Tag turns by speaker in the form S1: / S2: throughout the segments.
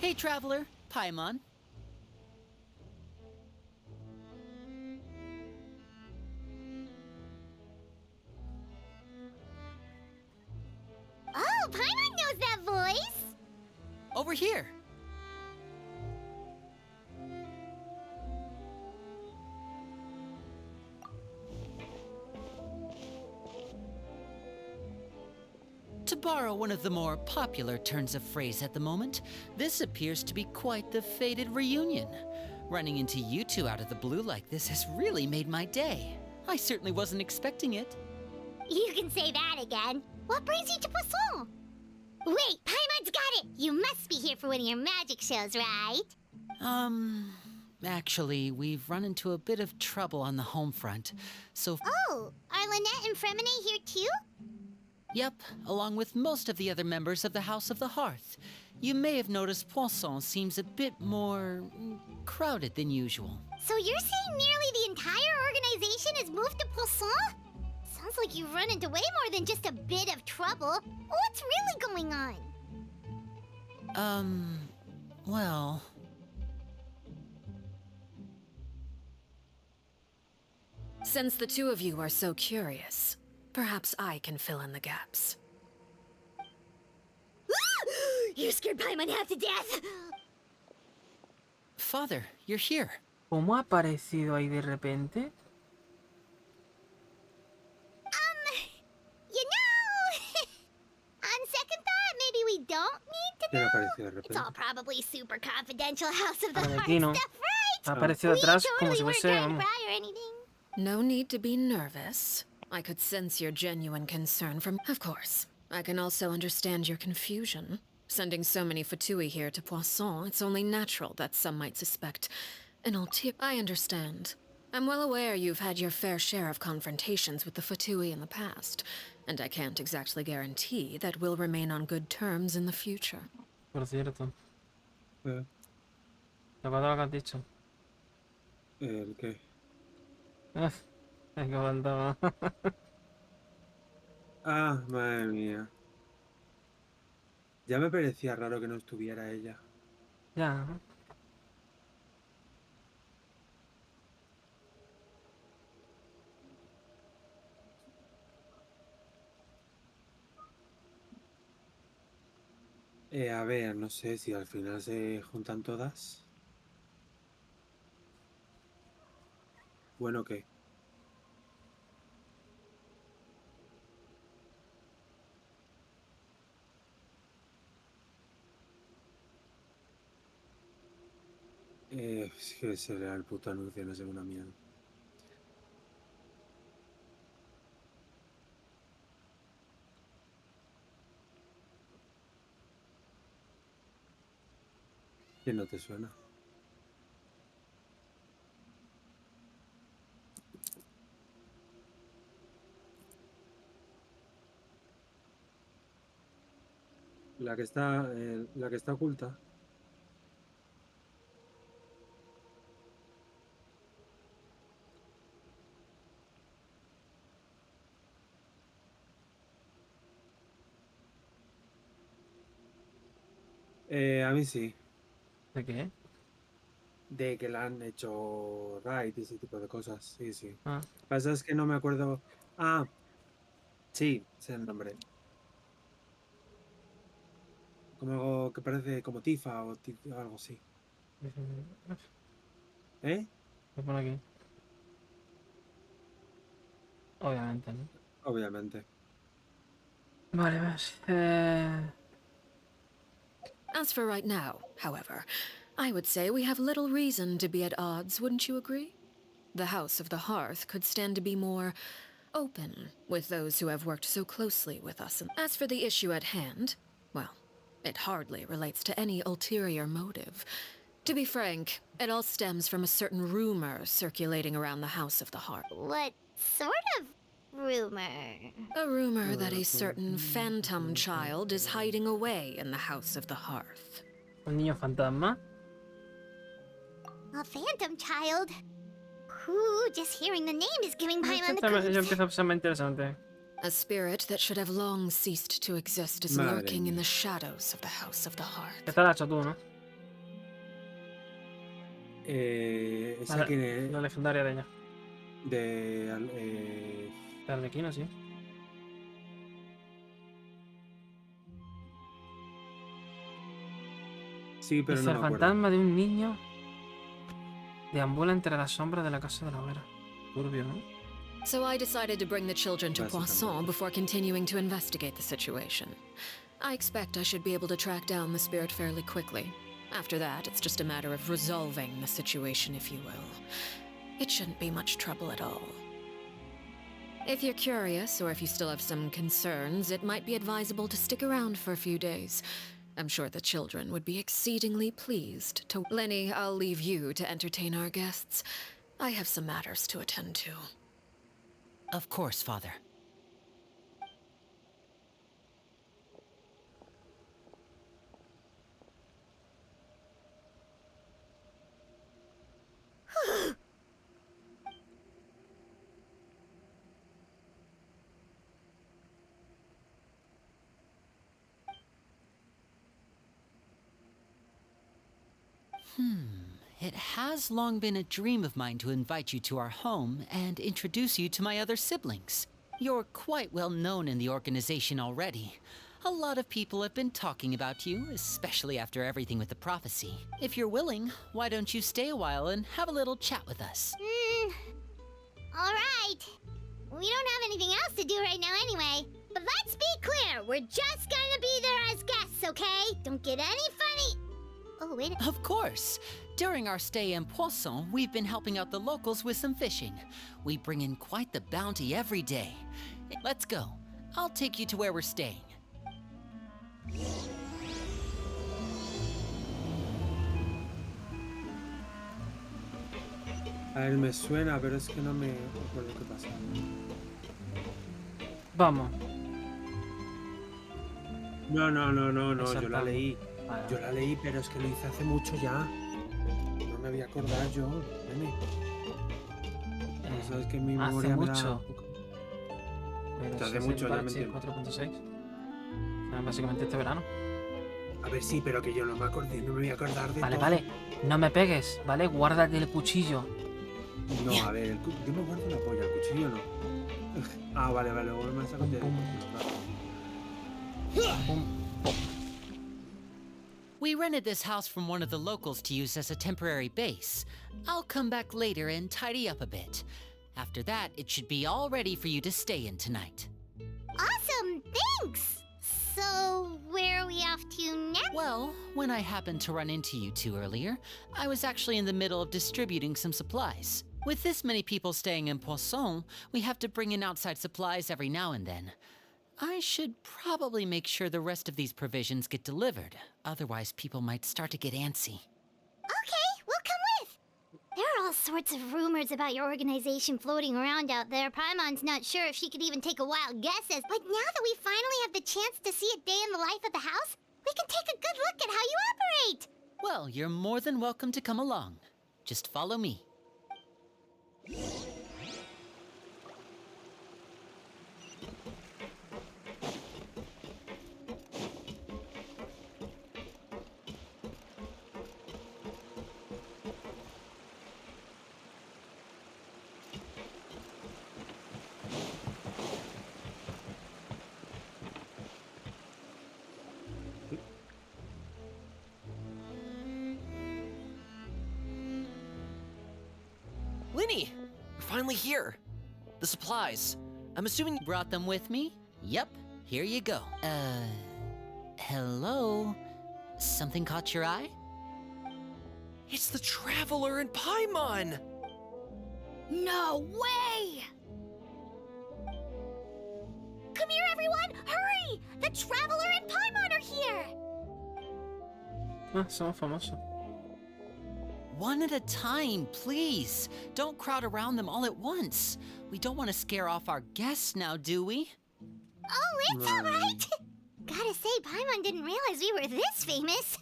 S1: Hey, traveler. Paimon.
S2: Oh, Paimon knows that voice!
S1: Over here. To borrow one of the more popular turns of phrase at the moment, this appears to be quite the fated reunion. Running into you two out of the blue like this has really made my day. I certainly wasn't expecting it.
S2: You can say that again. What brings you to Poisson? Wait, Paimon's got it! You must be here for one of your magic shows, right?
S1: Actually, we've run into a bit of trouble on the home front, so...
S2: Oh, are Lynette and Fremine here too?
S1: Yep, along with most of the other members of the House of the Hearth. You may have noticed Poisson seems a bit more... crowded than usual.
S2: So you're saying nearly the entire organization has moved to Poisson? Sounds like you've run into way more than just a bit of trouble. What's really going on?
S1: Well...
S3: Since the two of you are so curious, perhaps I can fill in the gaps.
S2: You scared Paimon half to death!
S1: Father, you're here.
S4: ¿Cómo ha aparecido ahí de repente?
S2: You know... On second thought, maybe we don't need to
S5: ¿Quién
S2: know.
S5: apareció de
S2: It's
S5: repente?
S2: all probably super confidential House of the Heart
S4: Arlecchino.
S2: stuff, right?
S4: Ha aparecido
S2: We
S4: atrás como
S2: totally
S4: si
S2: weren't
S4: fuese...
S2: trying to
S4: vamos.
S2: pry or anything.
S3: No need to be nervous. I could sense your genuine concern from... Of course, I can also understand your confusion. Sending so many Fatui here to Poisson, it's only natural that some might suspect an ulterior... I understand. I'm well aware you've had your fair share of confrontations with the Fatui in the past, and I can't exactly guarantee that we'll remain on good terms in the future.
S4: Por cierto.
S5: Eh,
S4: ¿Te acuerdas lo que has dicho?
S5: ¿El qué?
S4: Es que faltaba.
S5: Ah, madre mía. Ya me parecía raro que no estuviera ella.
S4: Ya.
S5: A ver, no sé si al final se juntan todas. Bueno, ¿qué? Es que será el puto anuncio, no sé, una mierda. ¿Quién no te suena? La que está oculta. A mí sí.
S4: ¿De qué?
S5: De que la han hecho raid y ese tipo de cosas. Sí, sí.
S4: Ah.
S5: Lo que pasa es que no me acuerdo. Ah, sí, sé el nombre. Como que parece como Tifa o algo así. ¿Eh?
S4: Lo pone aquí. Obviamente, ¿no?
S5: Obviamente.
S4: Vale, vale.
S3: As for right now, however, I would say we have little reason to be at odds, wouldn't you agree? The House of the Hearth could stand to be more open with those who have worked so closely with us. As for the issue at hand, well, it hardly relates to any ulterior motive. To be frank, it all stems from a certain rumor circulating around the House of the Hearth.
S2: What sort of rumor?
S3: A rumor that a certain phantom child is hiding away in the House of the Hearth.
S4: Un niño fantasma.
S2: A phantom child? Ooh, just hearing the name is giving Paimon the
S4: Ya
S2: creeps.
S4: empieza a ser más interesante.
S3: A spirit that should have long ceased to exist is
S5: Madre
S3: lurking in
S5: mía.
S3: the shadows of the House of the Hearth.
S4: Esta la has hecho tú, ¿no?
S5: ¿Esa quién es?
S4: La legendaria de ella.
S5: De...
S4: De Arlecchino, sí.
S5: Sí, pero
S4: Dice,
S5: no
S4: el
S5: me acuerdo.
S4: fantasma de un niño deambula entre las sombras de la casa de la hoguera. Turbio, ¿no?
S3: So I decided to bring the children to
S5: Básicamente.
S3: Poisson before continuing to investigate the situation. I expect I should be able to track down the spirit fairly quickly. After that, it's just a matter of resolving the situation, if you will. It shouldn't be much trouble at all. If you're curious, or if you still have some concerns, it might be advisable to stick around for a few days. I'm sure the children would be exceedingly pleased to... Lenny, I'll leave you to entertain our guests. I have some matters to attend to.
S1: Of course, Father. It has long been a dream of mine to invite you to our home and introduce you to my other siblings. You're quite well known in the organization already. A lot of people have been talking about you, especially after everything with the prophecy. If you're willing, why don't you stay a while and have a little chat with us?
S2: Alright. We don't have anything else to do right now anyway. But let's be clear, we're just gonna be there as guests, okay? Don't get any funny... Oh, wait.
S1: Of course. During our stay in Poisson, we've been helping out the locals with some fishing. We bring in quite the bounty every day. Let's go. I'll take you to where we're staying.
S5: A ver, me suena, pero es que no me acuerdo qué pasa.
S4: Vamos.
S5: No, yo la
S4: Exactamente.
S5: leí.
S4: Vale,
S5: Yo la leí, pero es que lo hice hace mucho ya. No me voy a acordar yo, nene. Sabes que mi
S4: hace
S5: memoria me da
S4: mucho.
S5: un poco.
S4: Pero
S5: Hace
S4: si es
S5: mucho,
S4: el
S5: ya me
S4: parche
S5: entiendo.
S4: 4.6. Básicamente este verano.
S5: A ver, sí, pero que yo no me acordé, no me voy a acordar de
S4: Vale,
S5: todo.
S4: vale. No me pegues, ¿vale? Guárdate el cuchillo.
S5: No, a ver, yo me guardo la polla, el cuchillo no. Ah, vale, luego me saco de...
S1: We rented this house from one of the locals to use as a temporary base. I'll come back later and tidy up a bit. After that, it should be all ready for you to stay in tonight.
S2: Awesome, thanks! So, where are we off to next?
S1: Well, when I happened to run into you two earlier, I was actually in the middle of distributing some supplies. With this many people staying in Poisson, we have to bring in outside supplies every now and then. I should probably make sure the rest of these provisions get delivered. Otherwise, people might start to get antsy.
S2: Okay, we'll come with. There are all sorts of rumors about your organization floating around out there. Paimon's not sure if she could even take a wild guess at. But now that we finally have the chance to see a day in the life of the house, we can take a good look at how you operate.
S1: Well, you're more than welcome to come along. Just follow me.
S6: Linny! We're finally here. The supplies. I'm assuming
S1: You brought them with me? Yep, here you go. Hello? Something caught your eye?
S6: it's the Traveler in Paimon!
S2: No way! Come here, everyone! Hurry! The Traveler and Paimon are here!
S4: Ah, somos famosos.
S1: One at a time, please. Don't crowd around them all at once. We don't want to scare off our guests now, do we?
S2: Oh, it's all right. Gotta say, Paimon didn't realize we were this famous.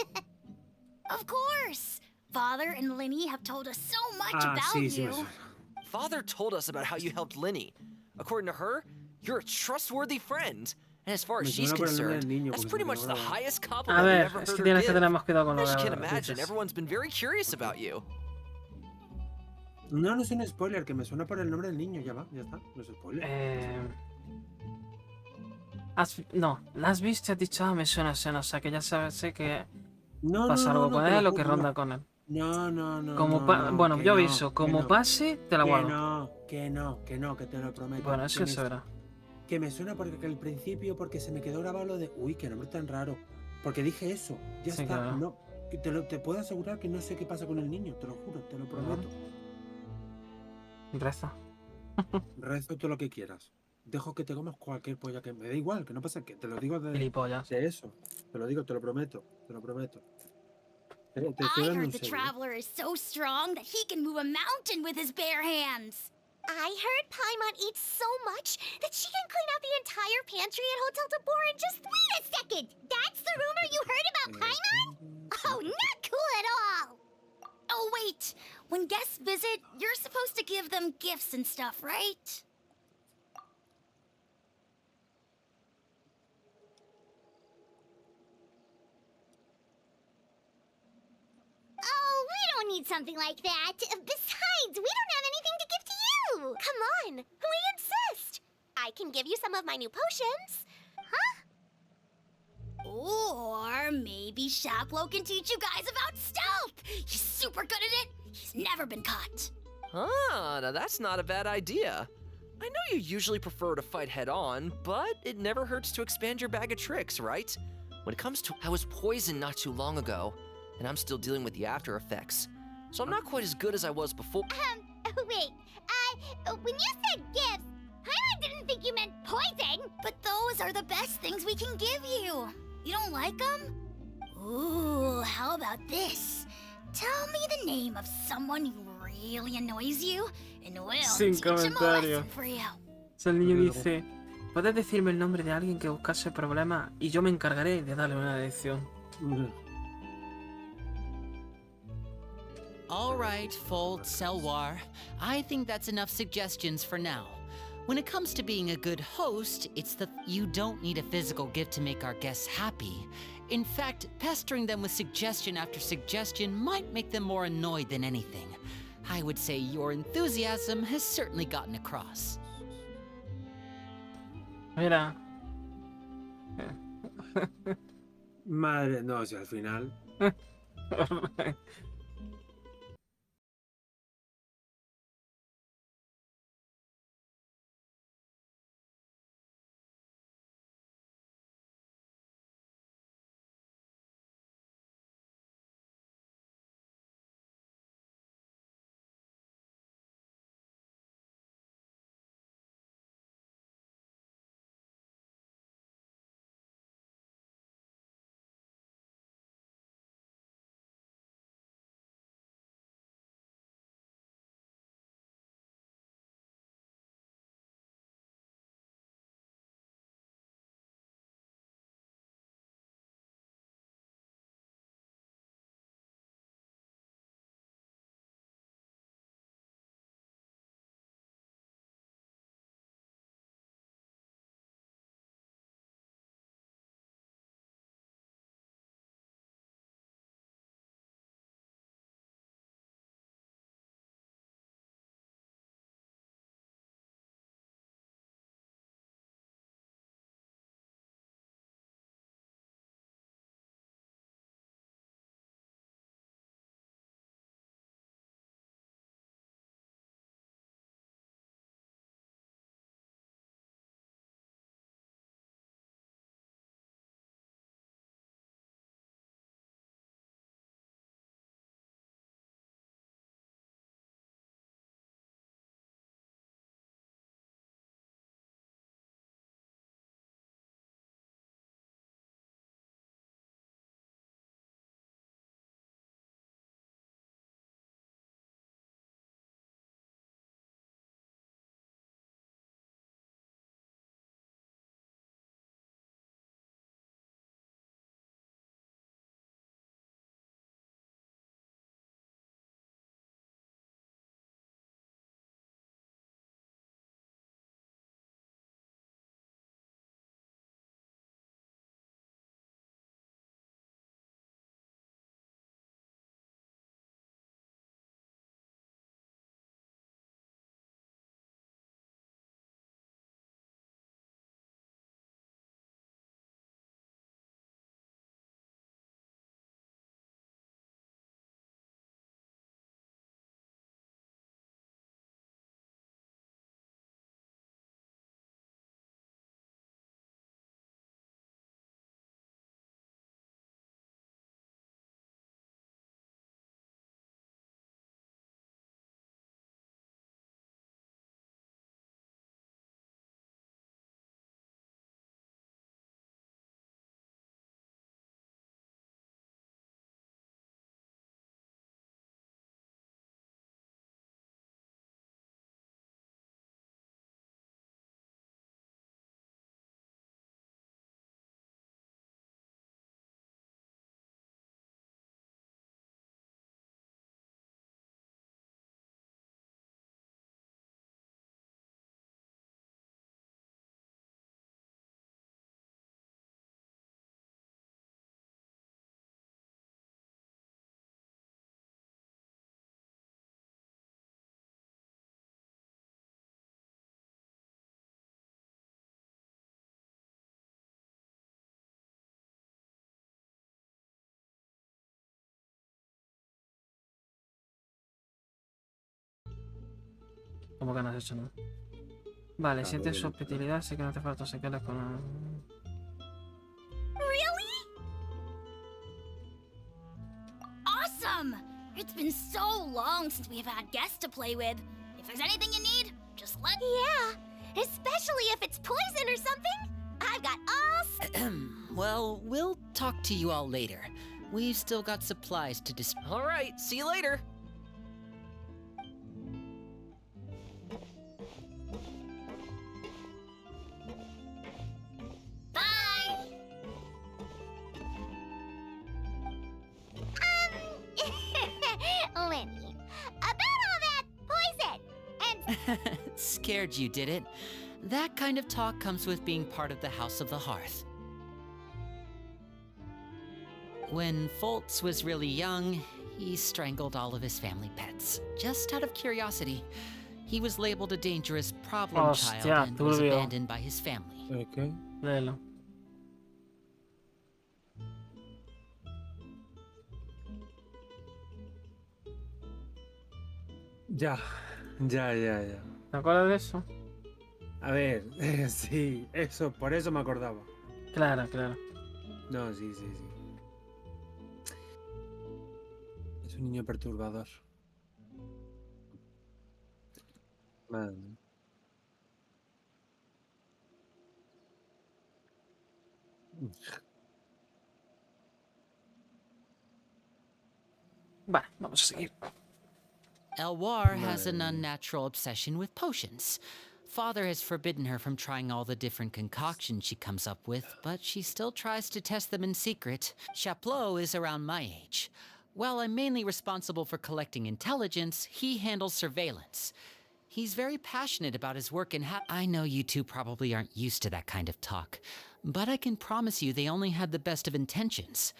S2: Of course. Father and Linny have told us so much
S5: Ah,
S2: about
S5: sí, sí me
S2: you.
S5: suena.
S6: Father told us about how you helped Linny. According to her, you're a trustworthy friend. And as far as
S5: Me
S6: she's
S5: suena por el nombre
S6: concerned,
S5: del niño,
S6: that's
S5: porque
S6: pretty
S5: se me
S6: much the
S5: grababa.
S6: highest
S4: A
S6: compliment we've
S4: ver,
S6: ever
S4: es
S6: heard
S4: que
S6: her
S4: tienes que
S6: give.
S4: tener más cuidado con
S6: I
S4: lo
S6: just
S4: de
S6: can't
S4: las
S6: imagine.
S4: princesas.
S6: Everyone's been very curious about you.
S5: No, no es un spoiler, que me suena por el nombre del niño, ya va, ya está, no es spoiler.
S4: No, la has visto y has dicho, ah, me suena, o sea que ya sabes, sé que
S5: No, no,
S4: pasa
S5: no,
S4: algo
S5: no,
S4: con
S5: te lo
S4: él o que
S5: juro,
S4: ronda
S5: no.
S4: con él.
S5: No, no, no,
S4: Como
S5: no, no,
S4: bueno,
S5: que
S4: yo
S5: no,
S4: aviso,
S5: que
S4: como
S5: no.
S4: pase, te la
S5: Que
S4: guardo.
S5: no, que no, que te lo prometo.
S4: Bueno, eso se verá.
S5: Que me suena porque al principio, porque se me quedó grabado lo de, uy, qué nombre tan raro. Porque dije eso, ya
S4: Sí,
S5: está,
S4: claro.
S5: no. Te puedo asegurar que no sé qué pasa con el niño, te lo juro, te lo prometo.
S4: Reza.
S5: Rezo todo lo que quieras. Dejo que te comas cualquier polla que me da igual, que no pasa, que te lo digo
S4: Gilipollas.
S5: de eso. Te lo digo, te lo prometo, te lo prometo. Te estoy
S2: I
S5: hablando
S2: heard
S5: en
S2: the
S5: serio.
S2: Traveler is so strong that he can move a mountain with his bare hands. I heard Paimon eats so much that she can clean out the entire pantry at Hotel Tabor in just... Wait a second! That's the rumor you heard about Paimon? Oh, not cool at all! Oh, wait. When guests visit, you're supposed to give them gifts and stuff, right? Oh, we don't need something like that. Besides, we don't have anything to give to you. Come on, we insist. I can give you some of my new potions. Huh? Or maybe Shaplo can teach you guys about stealth. He's super good at it. He's never been caught.
S6: Ah, now that's not a bad idea. I know you usually prefer to fight head on, but it never hurts to expand your bag of tricks, right? When it comes to, I was poisoned not too long ago, and I'm still dealing with the after effects. So I'm not quite as good as I was before.
S2: Wait. When you said gifts, I didn't think you meant poison. But those are the best things we can give you. You don't like them? Ooh, how about this? Tell me the name of someone who really annoys you, and we'll
S4: Sin
S2: teach him a
S4: comentario.
S2: lesson for you.
S4: O sea, el niño dice, ¿puedes decirme el nombre de alguien que buscase problemas y yo me encargaré de darle una lección?
S1: All right, Fold, Selwar. I think that's enough suggestions for now. When it comes to being a good host, it's that you don't need a physical gift to make our guests happy. In fact, pestering them with suggestion after suggestion might make them more annoyed than anything. I would say your enthusiasm has certainly gotten across.
S4: Mira.
S5: Madre, no, si al final.
S4: ¿Cómo que no has hecho nada? Vale,
S5: Claro,
S4: sientes su
S5: obviamente.
S4: hospitalidad, sé que no hace falta sacarla con...
S2: Really? Awesome! It's been so long since we've had guests to play with. If there's anything you need, just let... Yeah, especially if it's poison or something. I've got all...
S1: Well, we'll talk to you all later. We've still got supplies to
S6: All right, see you later.
S2: Bye! Lenny, about all that poison and...
S1: Scared you, did it? That kind of talk comes with being part of the House of the Hearth. When Foltz was really young, he strangled all of his family pets, just out of curiosity. He was labeled a dangerous problem
S4: Hostia,
S1: child and was
S4: turbio.
S1: abandoned by his family.
S5: Ok.
S4: Léelo.
S5: Ya.
S4: ¿Te acuerdas de eso?
S5: A ver, sí, eso, por eso me acordaba.
S4: Claro, claro.
S5: No, sí. Es un niño perturbador. Man.
S4: Vale, vamos a seguir.
S1: Elwar has an unnatural obsession with potions. Father has forbidden her from trying all the different concoctions she comes up with, but she still tries to test them in secret. Chaplot is around my age. While I'm mainly responsible for collecting intelligence, he handles surveillance. He's very passionate about his work and I know you two probably aren't used to that kind of talk, but I can promise you they only had the best of intentions.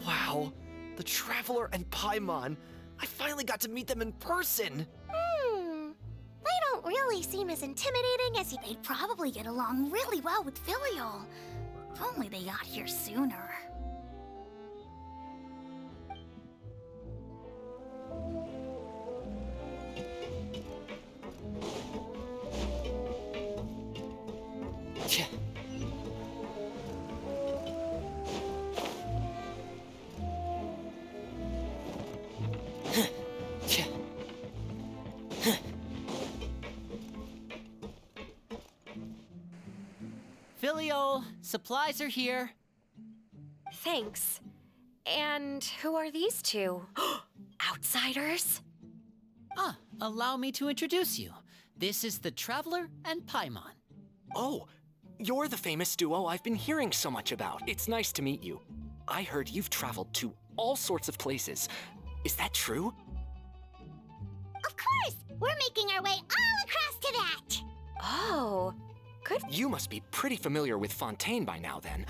S6: Wow, the Traveler and Paimon. I finally got to meet them in person.
S2: They don't really seem as intimidating as they'd probably get along really well with Filial. If only they got here sooner.
S1: Tch. Filial, supplies are here.
S7: Thanks. And who are these two? Outsiders?
S1: Allow me to introduce you. This is the Traveler and Paimon.
S8: Oh, you're the famous duo I've been hearing so much about. It's nice to meet you. I heard you've traveled to all sorts of places. Is that true?
S2: Of course! We're making our way all across to that!
S7: Oh, good.
S8: You must be pretty familiar with Fontaine by now, then.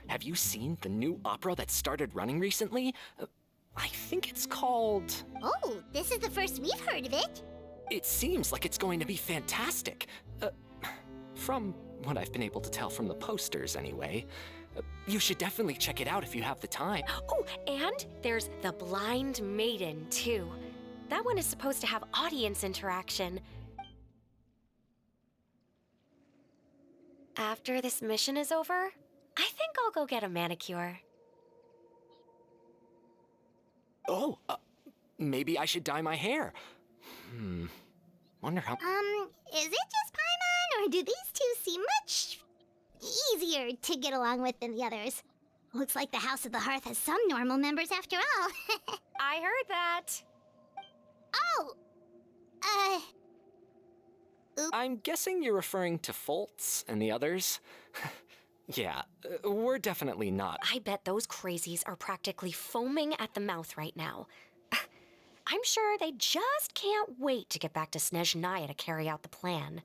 S8: Have you seen the new opera that started running recently? I think it's called...
S2: Oh, this is the first we've heard of it.
S8: It seems like it's going to be fantastic. From what I've been able to tell from the posters, anyway. You should definitely check it out if you have the time.
S7: Oh, and there's The Blind Maiden, too. That one is supposed to have audience interaction. After this mission is over, I think I'll go get a manicure.
S8: Oh, maybe I should dye my hair. Wonder how...
S2: Is it just Paimon, or do these two seem much easier to get along with than the others? Looks like the House of the Hearth has some normal members after all.
S7: I heard that.
S2: Oh!
S8: I'm guessing you're referring to Foltz and the others? Yeah, we're definitely not.
S7: I bet those crazies are practically foaming at the mouth right now. I'm sure they just can't wait to get back to Snezhnaya to carry out the plan.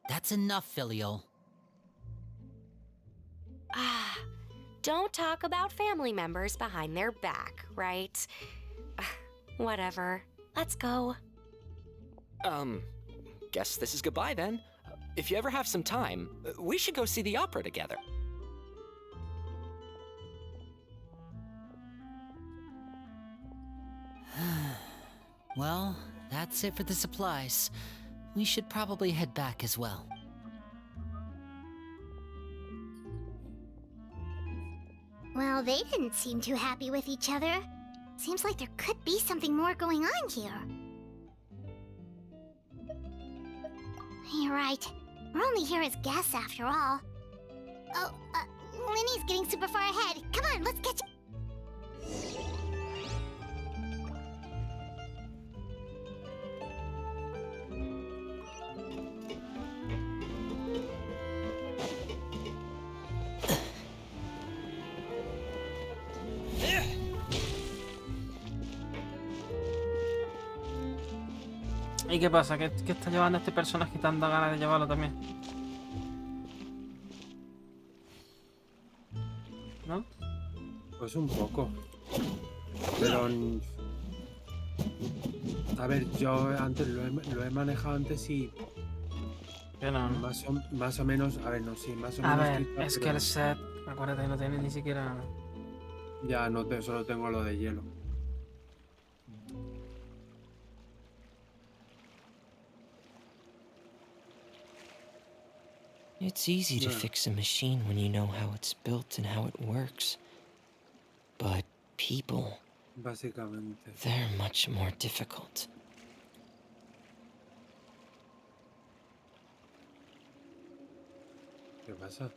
S1: That's enough, Filial.
S7: Don't talk about family members behind their back, right? Whatever. Let's go.
S8: guess this is goodbye then. If you ever have some time, we should go see the opera together.
S1: Well, that's it for the supplies. We should probably head back as well.
S2: Well, they didn't seem too happy with each other. Seems like there could be something more going on here. You're right. We're only here as guests after all. Oh, Linny's getting super far ahead. Come on, let's catch...
S4: ¿Y qué pasa? ¿Qué está llevando este personaje que tanta ganas de llevarlo también? ¿No?
S5: Pues un poco. Pero... A ver, yo antes lo he manejado antes y...
S4: Yo no.
S5: Más o menos... A ver, no, sí, más o
S4: A
S5: menos...
S4: ver,
S5: quizá,
S4: es
S5: pero
S4: que el set, acuérdate, no tiene ni siquiera...
S5: Ya, no solo tengo lo de hielo.
S9: It's easy to fix a machine when you know how it's built and how it works. But people,
S5: Básicamente.
S9: they're much more difficult.
S5: ¿Qué pasa?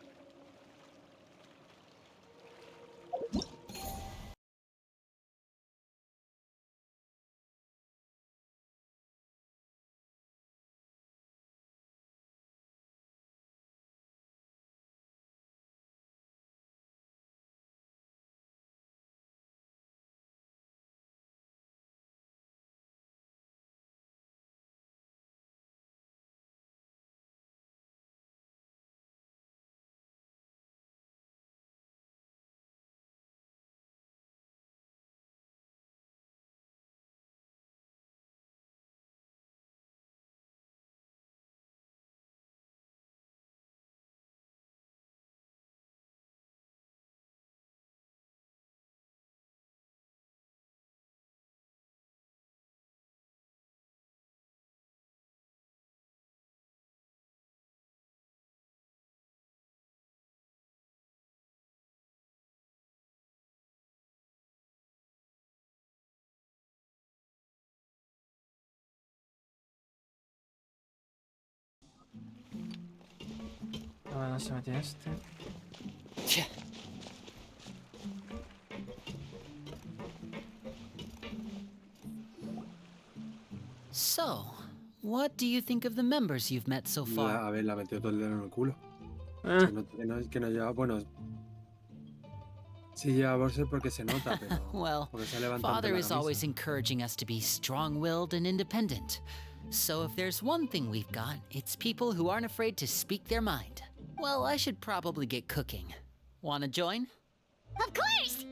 S4: A ver, no se metió este.
S9: Tch.
S1: So, what do you think of the members you've met so far?
S5: A ver, la metió todo el dedo en el culo. Que no lleva... Bueno... Sí lleva bolsa porque se nota, pero...
S1: Well,
S5: porque se ha levantado
S1: Father
S5: la
S1: is
S5: camisa.
S1: always encouraging us to be strong-willed and independent. So if there's one thing we've got, it's people who aren't afraid to speak their mind. Well, I should probably get cooking. Wanna join?
S2: Of course!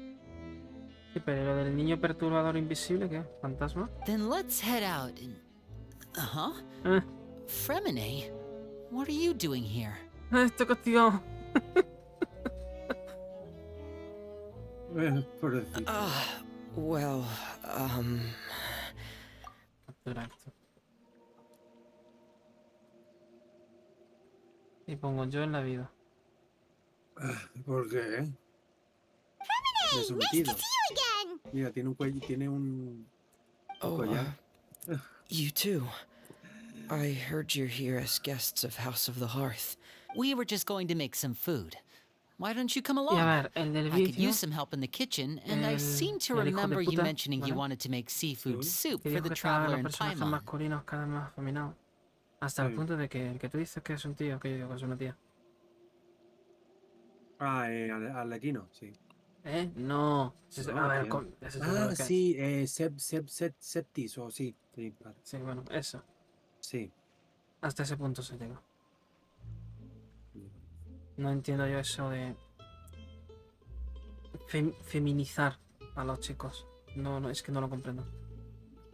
S4: Sí, pero lo del niño perturbador invisible, ¿qué? ¿Fantasma?
S1: Then let's head out and... Uh-huh. Fremine, what are you doing here?
S4: Estoy castigado.
S5: Pobrecito.
S9: Well,
S4: Captura esto. Y pongo yo en la vida.
S5: ¿Por qué? Me he
S2: Nice to
S5: sometido.
S2: see you again!
S5: Mira, tiene un cuello, tiene un collar.
S9: you too. I heard you're here as guests of House of the Hearth.
S1: We were just going to make some food. Why don't you come
S4: Y a
S1: along?
S4: ver, el del
S1: I could
S4: vicio.
S1: use some help in the kitchen, and I
S4: El-
S1: seem to
S4: el hijo de
S1: remember you
S4: puta,
S1: mentioning you
S4: ¿vale?
S1: wanted to make seafood soup
S4: Que
S1: for
S4: dijo
S1: the
S4: que estaban
S1: traveler
S4: los
S1: in
S4: personajes
S1: Paimon.
S4: masculinos cada vez más afeminados. Hasta el
S5: Sí.
S4: punto de que el que tú dices que es un tío, que yo digo que es una tía.
S5: Arlecchino, sí.
S4: ¿Eh? No.
S5: No,
S4: A ver,
S5: tío.
S4: ese seguro que es.
S5: Sí, Septis, o sí. Sí, vale.
S4: Sí, bueno, eso.
S5: Sí.
S4: Hasta ese punto se llega. No entiendo yo eso de feminizar a los chicos. No, es que no lo comprendo.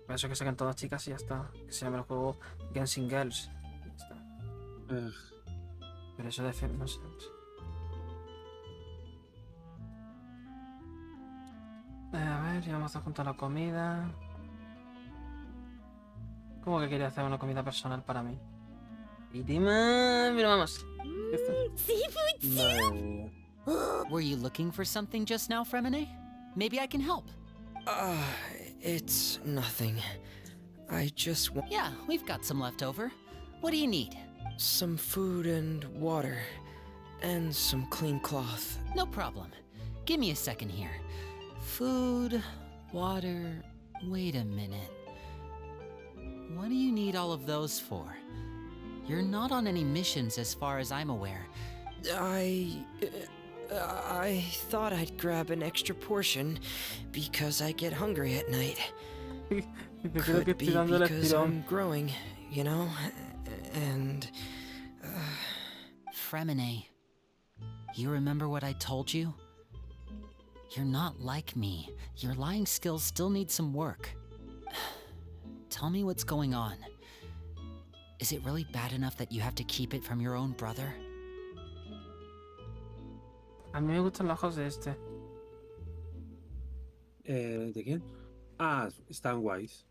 S4: Por eso que sacan todas chicas y ya está. Que se llama el juego Genshin Girls.
S5: Eh,
S4: Pero eso de no sé. A ver, ya vamos a juntar la comida. ¿Cómo que quería hacer una comida personal para mí? Y dime, mira, vamos.
S2: Seafood
S5: madre mía.
S1: Were you looking for something just now, Fremine? Maybe I can help.
S9: It's nothing. I just want
S1: Yeah, we've got some left over. What do you need?
S9: some food and water, and some clean cloth.
S1: No problem. Give me a second here. Food, water. Wait a minute. What do you need all of those for? You're not on any missions as far as I'm aware.
S9: I thought I'd grab an extra portion because I get hungry at night.
S4: Y te creo que
S9: Could be
S4: estoy dando el
S9: because
S4: estirón.
S9: I'm growing, you know? And
S1: Fremine, you remember what I told you? You're not like me. Your lying skills still need some work. Tell me what's going on. Is it really bad enough that you have to keep it from your own brother?
S4: A mí me gustan los ojos de este.
S5: ¿De quién? Ah, están guays.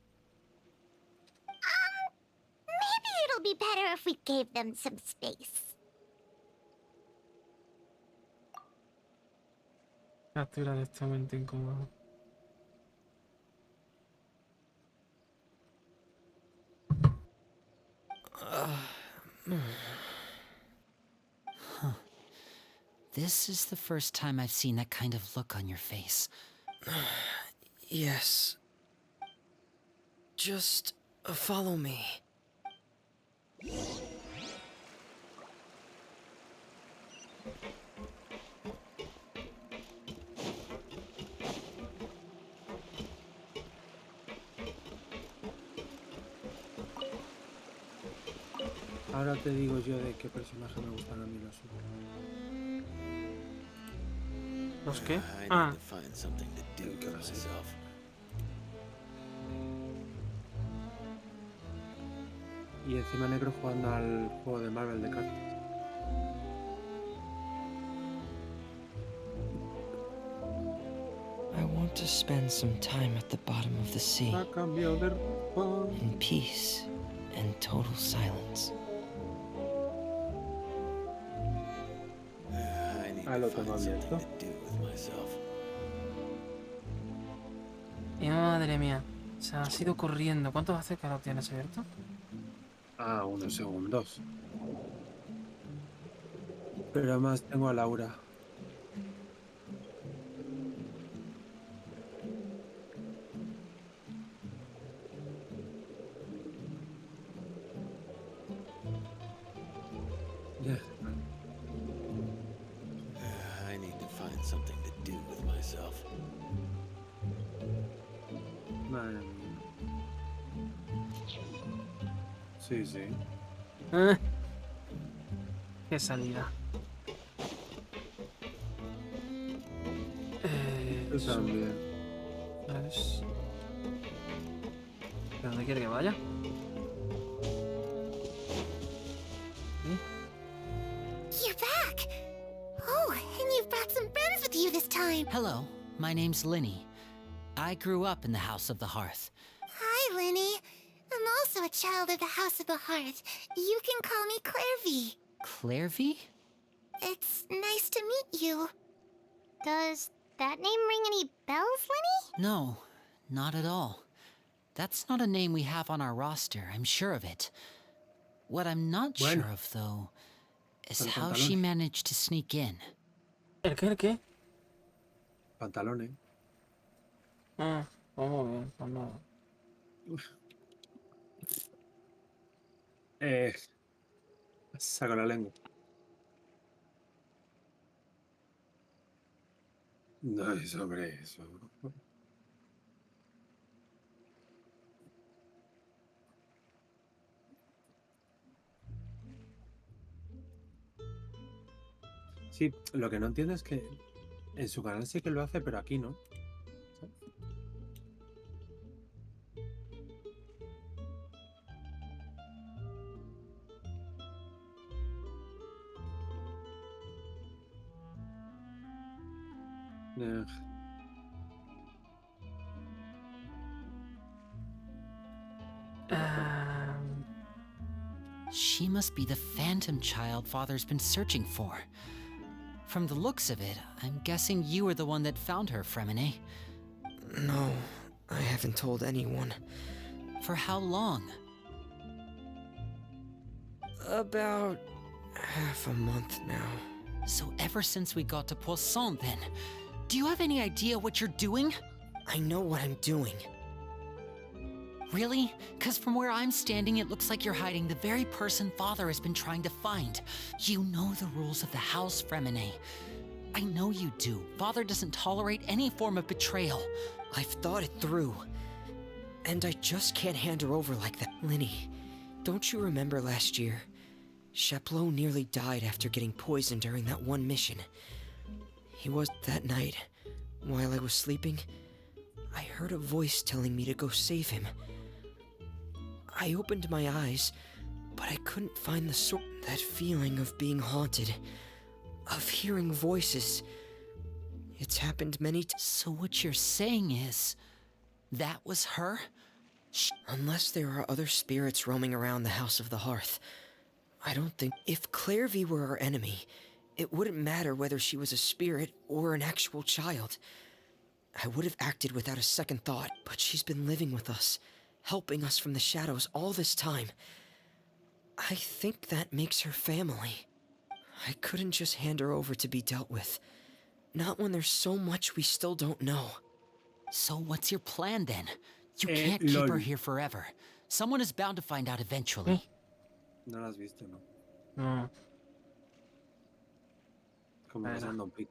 S2: Maybe it'll be better if we gave them some space.
S4: Captura de este momento incómodo.
S1: This is the first time I've seen that kind of look on your face.
S9: yes. Just follow me.
S5: Ahora te digo yo de qué personaje me gustan a mí los otros.
S4: ¿Los qué?
S10: I
S4: Ah,
S10: need to find something to do
S5: ¿Qué
S10: with
S5: va a ser?
S10: myself.
S5: Y encima negro jugando al juego de Marvel de cartas.
S9: I want to spend some time at the bottom of the sea
S5: Ha cambiado de ropa.
S9: in peace and total silence.
S10: I need
S5: Ah,
S10: to
S5: lo
S10: find
S5: tengo
S10: something
S5: abierto.
S10: to do with myself.
S4: y madre mía. Se ha ido corriendo. ¿Cuánto hace que lo tienes abierto?
S5: Ah, unos segundos. Pero además tengo a Laura. Ya.
S10: I need to find something to do with myself.
S5: Madre mía. Sí, sí.
S4: Ah, qué salida.
S5: Tú también.
S4: Es... ¿De dónde quiere que vaya?
S2: You're back! Oh, and you've brought some friends with you this time.
S1: Hello, my name's Linny. I grew up in the House of the Hearth.
S2: Hi, Linny. I'm also a child of the House of the Hearth. You can call me Clairvy.
S1: Clairvy?
S2: It's nice to meet you. Does that name ring any bells, Linny?
S1: No, not at all. That's not a name we have on our roster, I'm sure of it. What I'm not
S5: Bueno.
S1: sure of, though, is
S5: Pero
S1: how she
S5: pantalones.
S1: managed to sneak in.
S4: ¿El qué? ¿El qué?
S5: Pantalones.
S4: Ah, pues muy bien, pues nada.
S5: Saco la lengua. No es sobre eso. Sí, lo que no entiendo es que en su canal sí que lo hace, pero aquí no. Ugh.
S4: Um,
S1: She must be the phantom child Father's been searching for. From the looks of it, I'm guessing you were the one that found her, Fremine.
S9: No, I haven't told anyone.
S1: For how long?
S9: About half a month now.
S1: So ever since we got to Poisson, then. Do you have any idea what you're doing?
S9: I know what I'm doing.
S1: Really? Because from where I'm standing, it looks like you're hiding the very person Father has been trying to find. You know the rules of the house, Fremine. I know you do. Father doesn't tolerate any form of betrayal.
S9: I've thought it through. And I just can't hand her over like that. Linny, don't you remember last year? Chapleau nearly died after getting poisoned during that one mission. He was that night, while I was sleeping, I heard a voice telling me to go save him. I opened my eyes, but I couldn't find the source. That feeling of being haunted, of hearing voices. It's happened many times.
S1: So what you're saying is, that was her?
S9: Unless there are other spirits roaming around the House of the Hearth. I don't think... If Clairvy were our enemy, it wouldn't matter whether she was a spirit or an actual child. I would have acted without a second thought, but she's been living with us, helping us from the shadows all this time. I think that makes her family. I couldn't just hand her over to be dealt with. Not when there's so much we still don't know.
S1: So what's your plan then? You can't keep
S5: lol.
S1: her here forever. Someone is bound to find out eventually.
S5: No lo has visto, ¿no?
S4: no.
S5: Como
S4: Bueno.
S5: pasando un pic.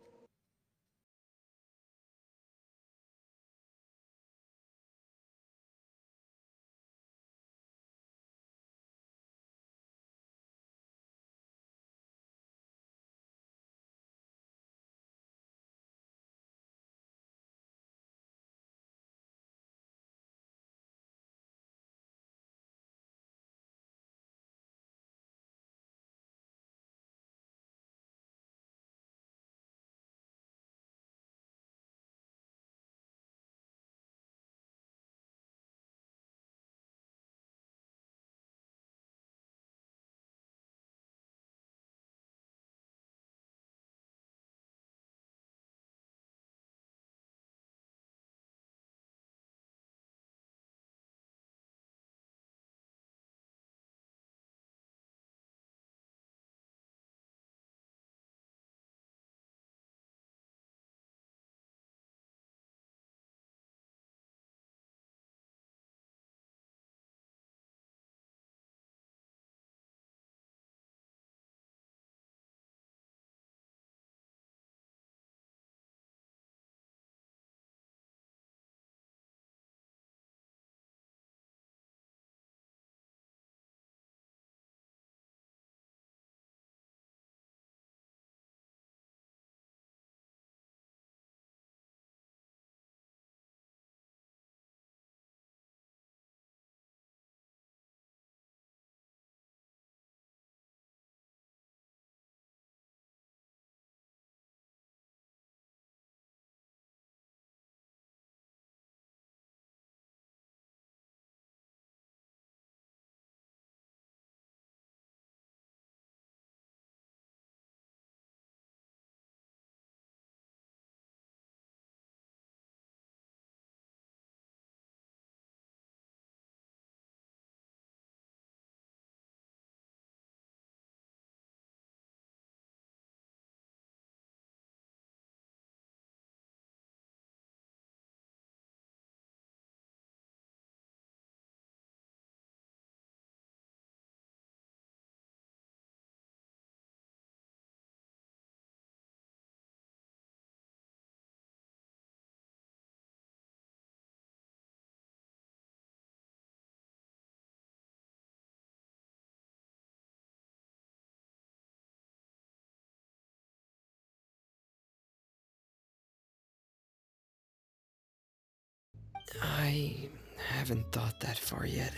S9: I haven't thought that far yet.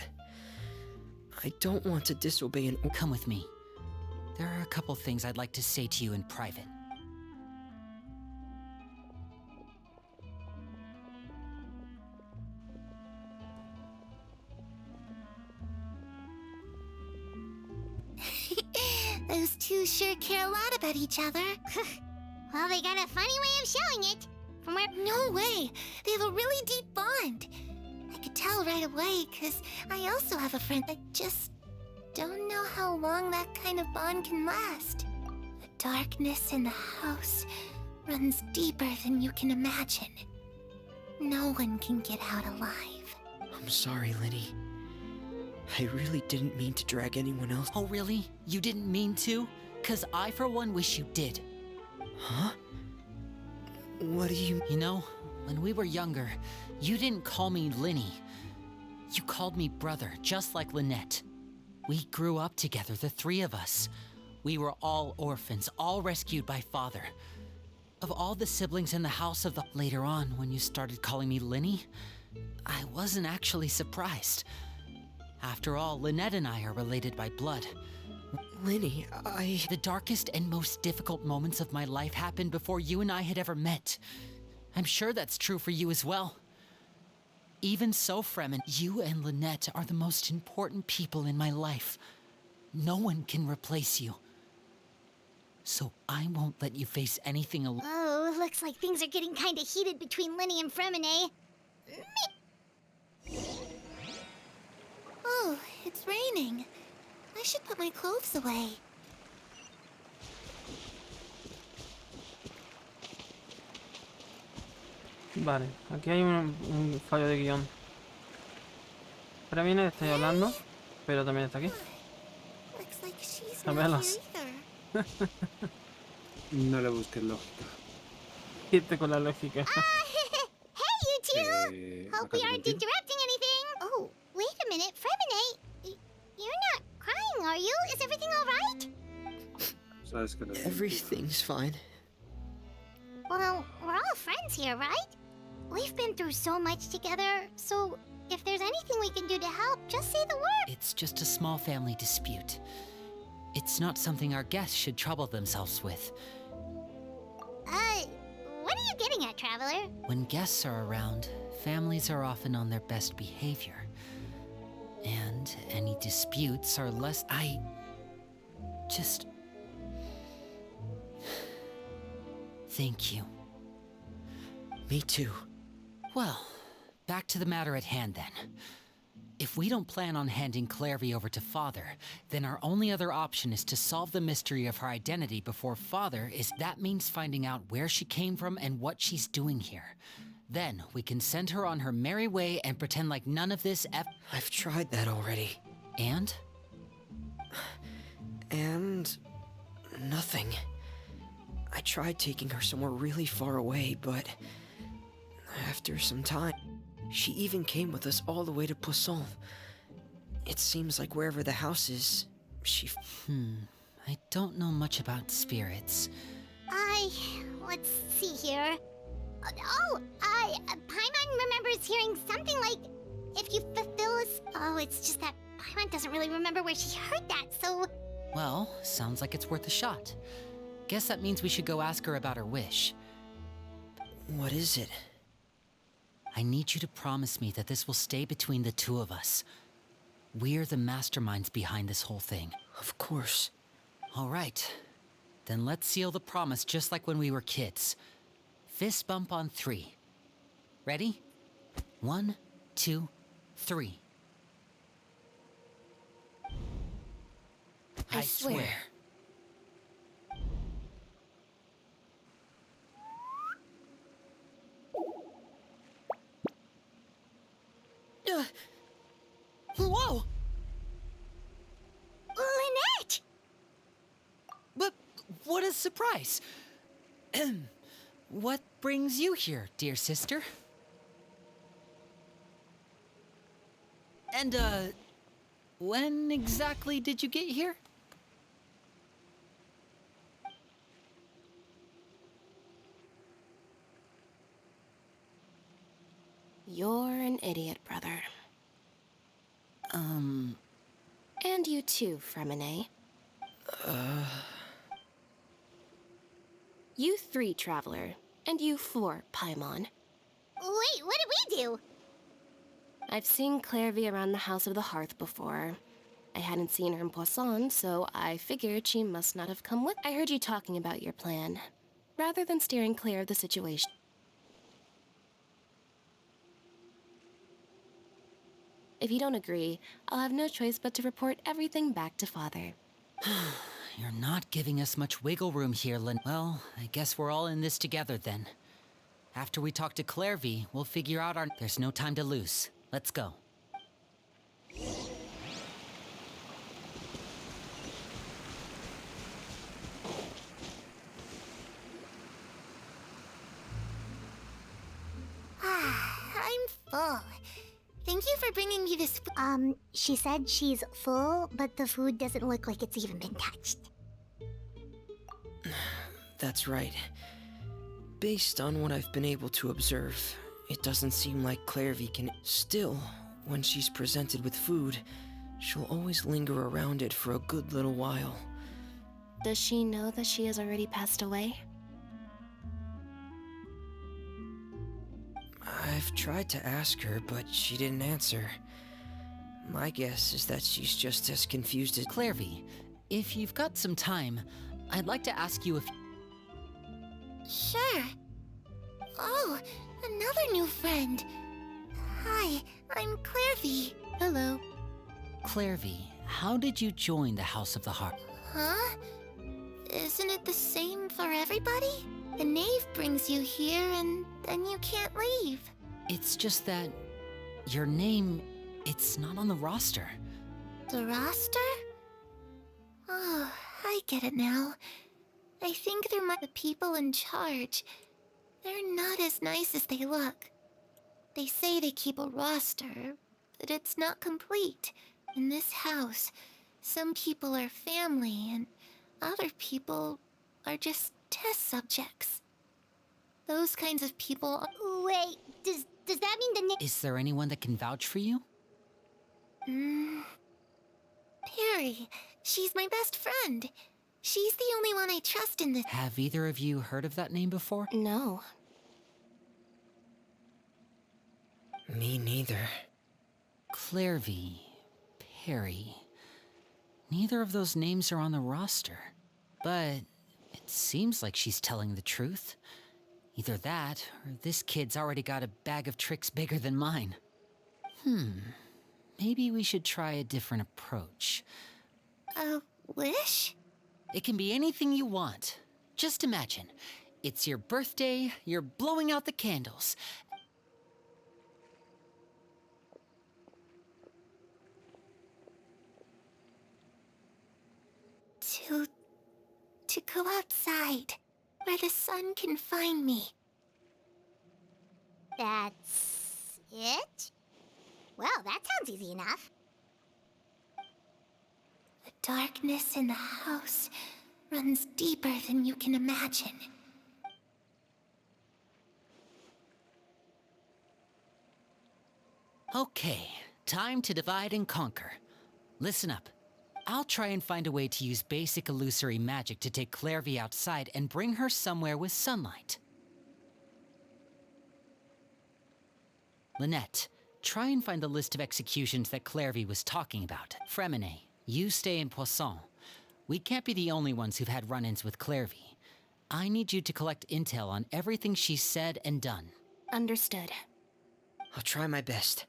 S9: I don't want to disobey an
S1: Come with me. There are a couple things I'd like to say to you in private.
S2: Those two sure care a lot about each other. Well, they got a funny way of showing it. From where— No way! They have a really deep bond. I could tell right away, because I also have a friend. I just don't know how long that kind of bond can last. The darkness in the house runs deeper than you can imagine. No one can get out alive.
S9: I'm sorry, Lenny. I really didn't mean to drag anyone else.
S1: Oh, really? You didn't mean to? 'Cause I, for one, wish you did.
S9: Huh? What do you...
S1: You know, when we were younger, you didn't call me Linny. You called me brother, just like Lynette. We grew up together, the three of us. We were all orphans, all rescued by father. Of all the siblings in the house of the... Later on, when you started calling me Linny, I wasn't actually surprised. After all, Lynette and I are related by blood.
S9: Lenny,
S1: The darkest and most difficult moments of my life happened before you and I had ever met. I'm sure that's true for you as well. Even so, Fremen, you and Lynette are the most important people in my life. No one can replace you. So I won't let you face anything alone.
S2: Oh, looks like things are getting kinda heated between Linny and Fremine. Oh, it's raining. I should put my clothes away.
S4: Vale, aquí hay un fallo de guión. Premine, estoy hablando, pero también está aquí.
S2: Looks like she's
S4: Gemelas.
S5: No le busques lógica.
S4: Irte con la lógica.
S2: Hey, you two! Hope we
S5: ¿acaso
S2: aren't
S5: contigo?
S2: interrupting anything. Oh, wait a minute, Fremine. You're not crying, are you? Is everything all right?
S5: Sabes que no es
S9: everything's fine.
S2: Well, we're all friends here, right? We've been through so much together, so if there's anything we can do to help, just say the word.
S1: It's just a small family dispute. It's not something our guests should trouble themselves with.
S2: What are you getting at, Traveler?
S1: When guests are around, families are often on their best behavior. And any disputes are less... just... Thank you.
S9: Me too.
S1: Well, back to the matter at hand then. If we don't plan on handing Clairvy over to Father, then our only other option is to solve the mystery of her identity before Father is... That means finding out where she came from and what she's doing here. Then we can send her on her merry way and pretend like none of this
S9: I've tried that already.
S1: And?
S9: And... nothing. I tried taking her somewhere really far away, but... after some time... she even came with us all the way to Poisson. It seems like wherever the house is, she...
S1: I don't know much about spirits.
S2: Let's see here. Paimon remembers hearing something like, if you fulfill us... Oh, it's just that Paimon doesn't really remember where she heard that, so...
S1: Well, sounds like it's worth a shot. Guess that means we should go ask her about her wish.
S9: What is it?
S1: I need you to promise me that this will stay between the two of us. We're the masterminds behind this whole thing.
S9: Of course.
S1: All right. Then let's seal the promise just like when we were kids. Fist bump on 3. Ready? 1, 2, 3.
S3: I swear.
S1: Whoa!
S2: Lynette!
S1: But what a surprise! What brings you here, dear sister? And, when exactly did you get here?
S7: You're an idiot, brother. And you too, Fremine. You 3, Traveler. And you 4, Paimon.
S2: Wait, what did we do?
S7: I've seen Clairvy around the House of the Hearth before.
S11: I hadn't seen her in Poisson, so I figured she must not have come with. I heard you talking about your plan, rather than steering clear of the situation. If you don't agree, I'll have no choice but to report everything back to Father.
S1: You're not giving us much wiggle room here, Lynn. Well, I guess we're all in this together then. After we talk to Clairvy, we'll figure out our... There's no time to lose. Let's go.
S2: I'm full. Thank you for bringing me this. She said she's full, but the food doesn't look like it's even been touched.
S9: That's right. Based on what I've been able to observe, it doesn't seem like Clairvy can... Still, when she's presented with food, she'll always linger around it for a good little while.
S11: Does she know that she has already passed away?
S9: I've tried to ask her, but she didn't answer. My guess is that she's just as confused as...
S1: Clairvy, if you've got some time, I'd like to ask you if...
S2: Sure. Oh, another new friend. Hi, I'm Clairvy.
S11: Hello.
S1: Clairvy, how did you join the House of the Heart?
S2: Huh? Isn't it the same for everybody? The knave brings you here and then you can't leave.
S1: It's just that... your name... it's not on the roster.
S2: The roster? Oh, I get it now. I think they're the people in charge. They're not as nice as they look. They say they keep a roster, but it's not complete. In this house, some people are family and other people are just test subjects. Those kinds of people are... Wait, does that mean the...
S1: Is there anyone that can vouch for you?
S2: Perry. She's my best friend. She's the only one I trust in this...
S1: Have either of you heard of that name before?
S11: No.
S9: Me neither.
S1: Clairvy, Perry. Neither of those names are on the roster. But it seems like she's telling the truth. Either that, or this kid's already got a bag of tricks bigger than mine. Maybe we should try a different approach.
S2: A wish?
S1: It can be anything you want. Just imagine, it's your birthday, you're blowing out the candles.
S2: To go outside, where the sun can find me. That's... it? Well, that sounds easy enough. The darkness in the house runs deeper than you can imagine.
S1: Okay, time to divide and conquer. Listen up. I'll try and find a way to use basic illusory magic to take Clairvy outside and bring her somewhere with sunlight. Lynette, try and find the list of executions that Clairvy was talking about. Fremine, you stay in Poisson. We can't be the only ones who've had run-ins with Clairvy. I need you to collect intel on everything she's said and done.
S11: Understood.
S9: I'll try my best.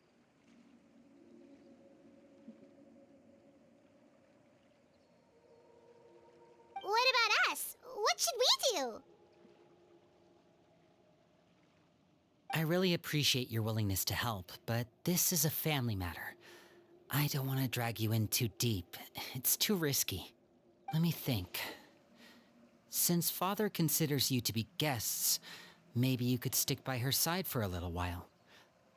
S2: What about us? What should we do?
S1: I really appreciate your willingness to help, but this is a family matter. I don't want to drag you in too deep. It's too risky. Let me think. Since Father considers you to be guests, maybe you could stick by her side for a little while.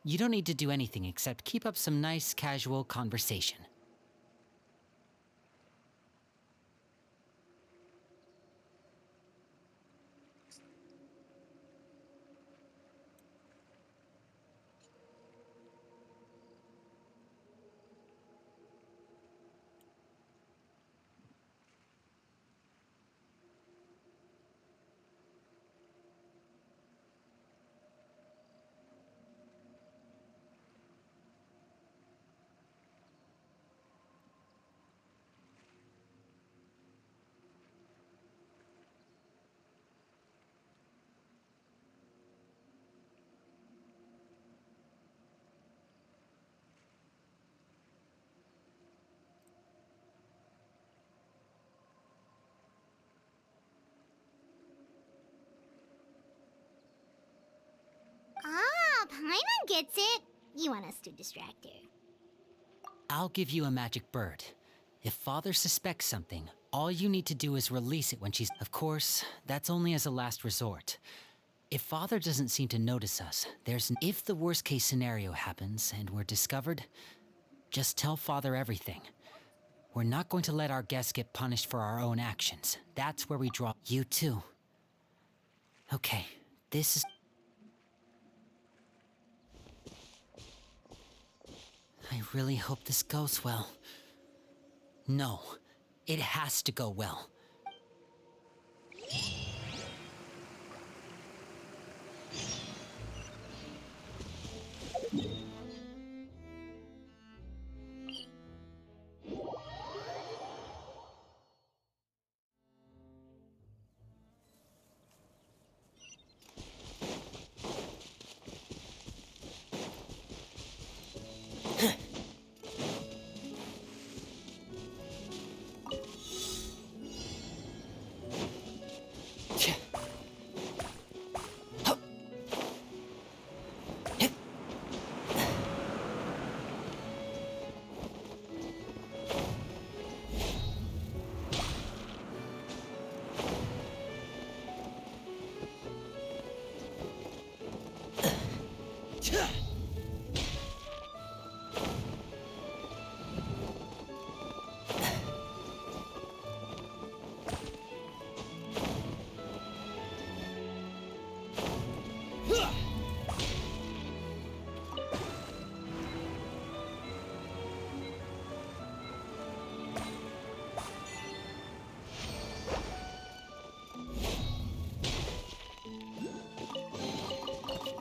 S1: You don't need to do anything except keep up some nice, casual conversation.
S2: gets it. You want us to distract her.
S1: I'll give you a magic bird. If Father suspects something, all you need to do is release it when she's... Of course, that's only as a last resort. If Father doesn't seem to notice us, If the worst case scenario happens and we're discovered, just tell Father everything. We're not going to let our guests get punished for our own actions. That's where we draw... You too. Okay, this is... I really hope this goes well. No, it has to go well.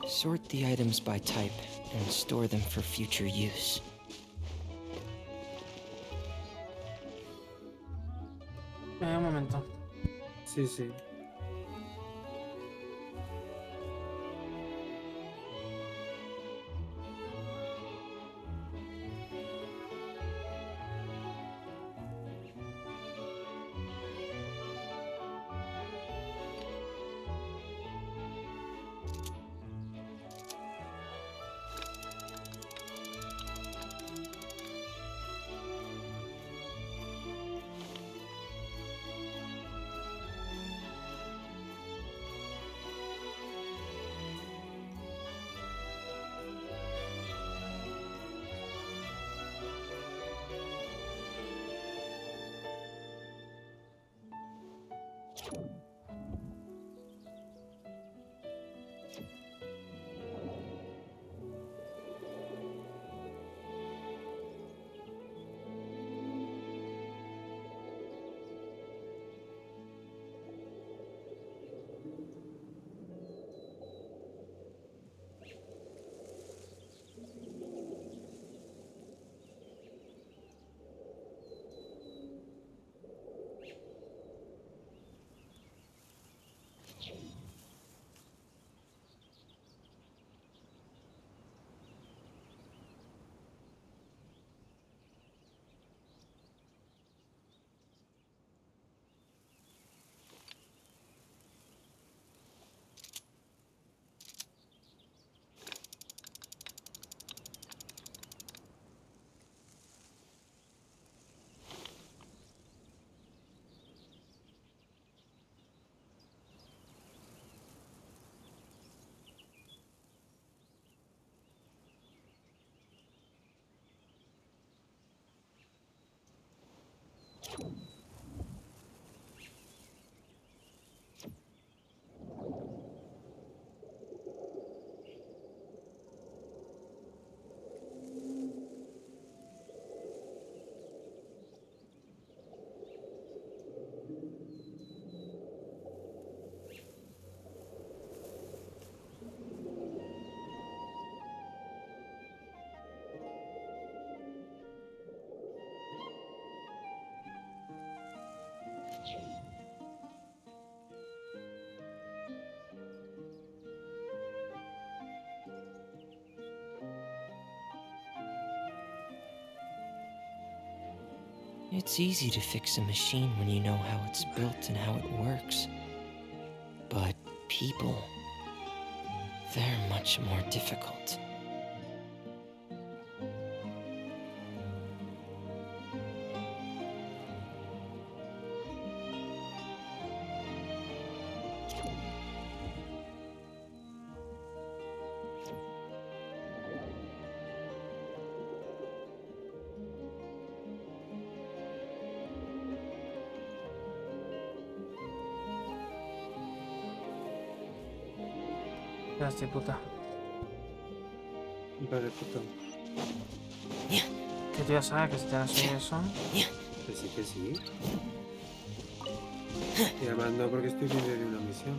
S9: Sort the items by type and store them for future use.
S4: Un momento.
S5: Sí, sí.
S9: It's easy to fix a machine when you know how it's built and how it works. But people, they're much more difficult.
S4: Gracias, puta.
S5: Vale, puto.
S4: Que tú ya sabes que si te das eso.
S5: Que sí, que sí. Y además no porque estoy libre de una misión.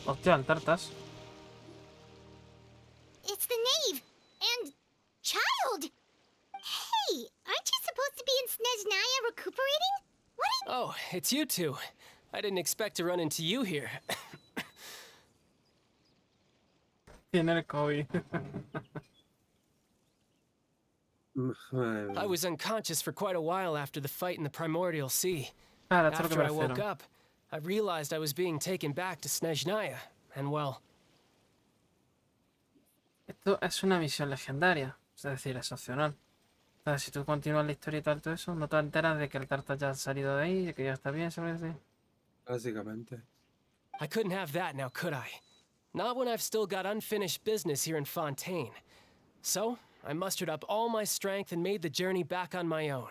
S4: Hostia, el tartas.
S2: It's the knave! And... child! Hey, aren't you supposed to be in Snezhnaya recuperating? What are
S12: Oh, it's you two. I didn't expect to run into you here.
S4: Tiene el COVID.
S5: Madre
S12: I
S5: mía.
S12: was unconscious for quite a while after the fight in the Primordial Sea.
S4: Ah, that's lo que
S12: After
S4: me
S12: I woke
S4: refiero.
S12: up, I realized I was being taken back to Snezhnaya, and well,
S4: Esto es una misión legendaria, es decir, es opcional. Entonces, si tú continúas la historia y tal, todo eso, no te enteras de que el tarta ya ha salido de ahí, de que ya está bien, ¿sabes?
S5: Básicamente.
S12: I couldn't have that now, could I? Not when I've still got unfinished business here in Fontaine. So, I mustered up all my strength and made the journey back on my own.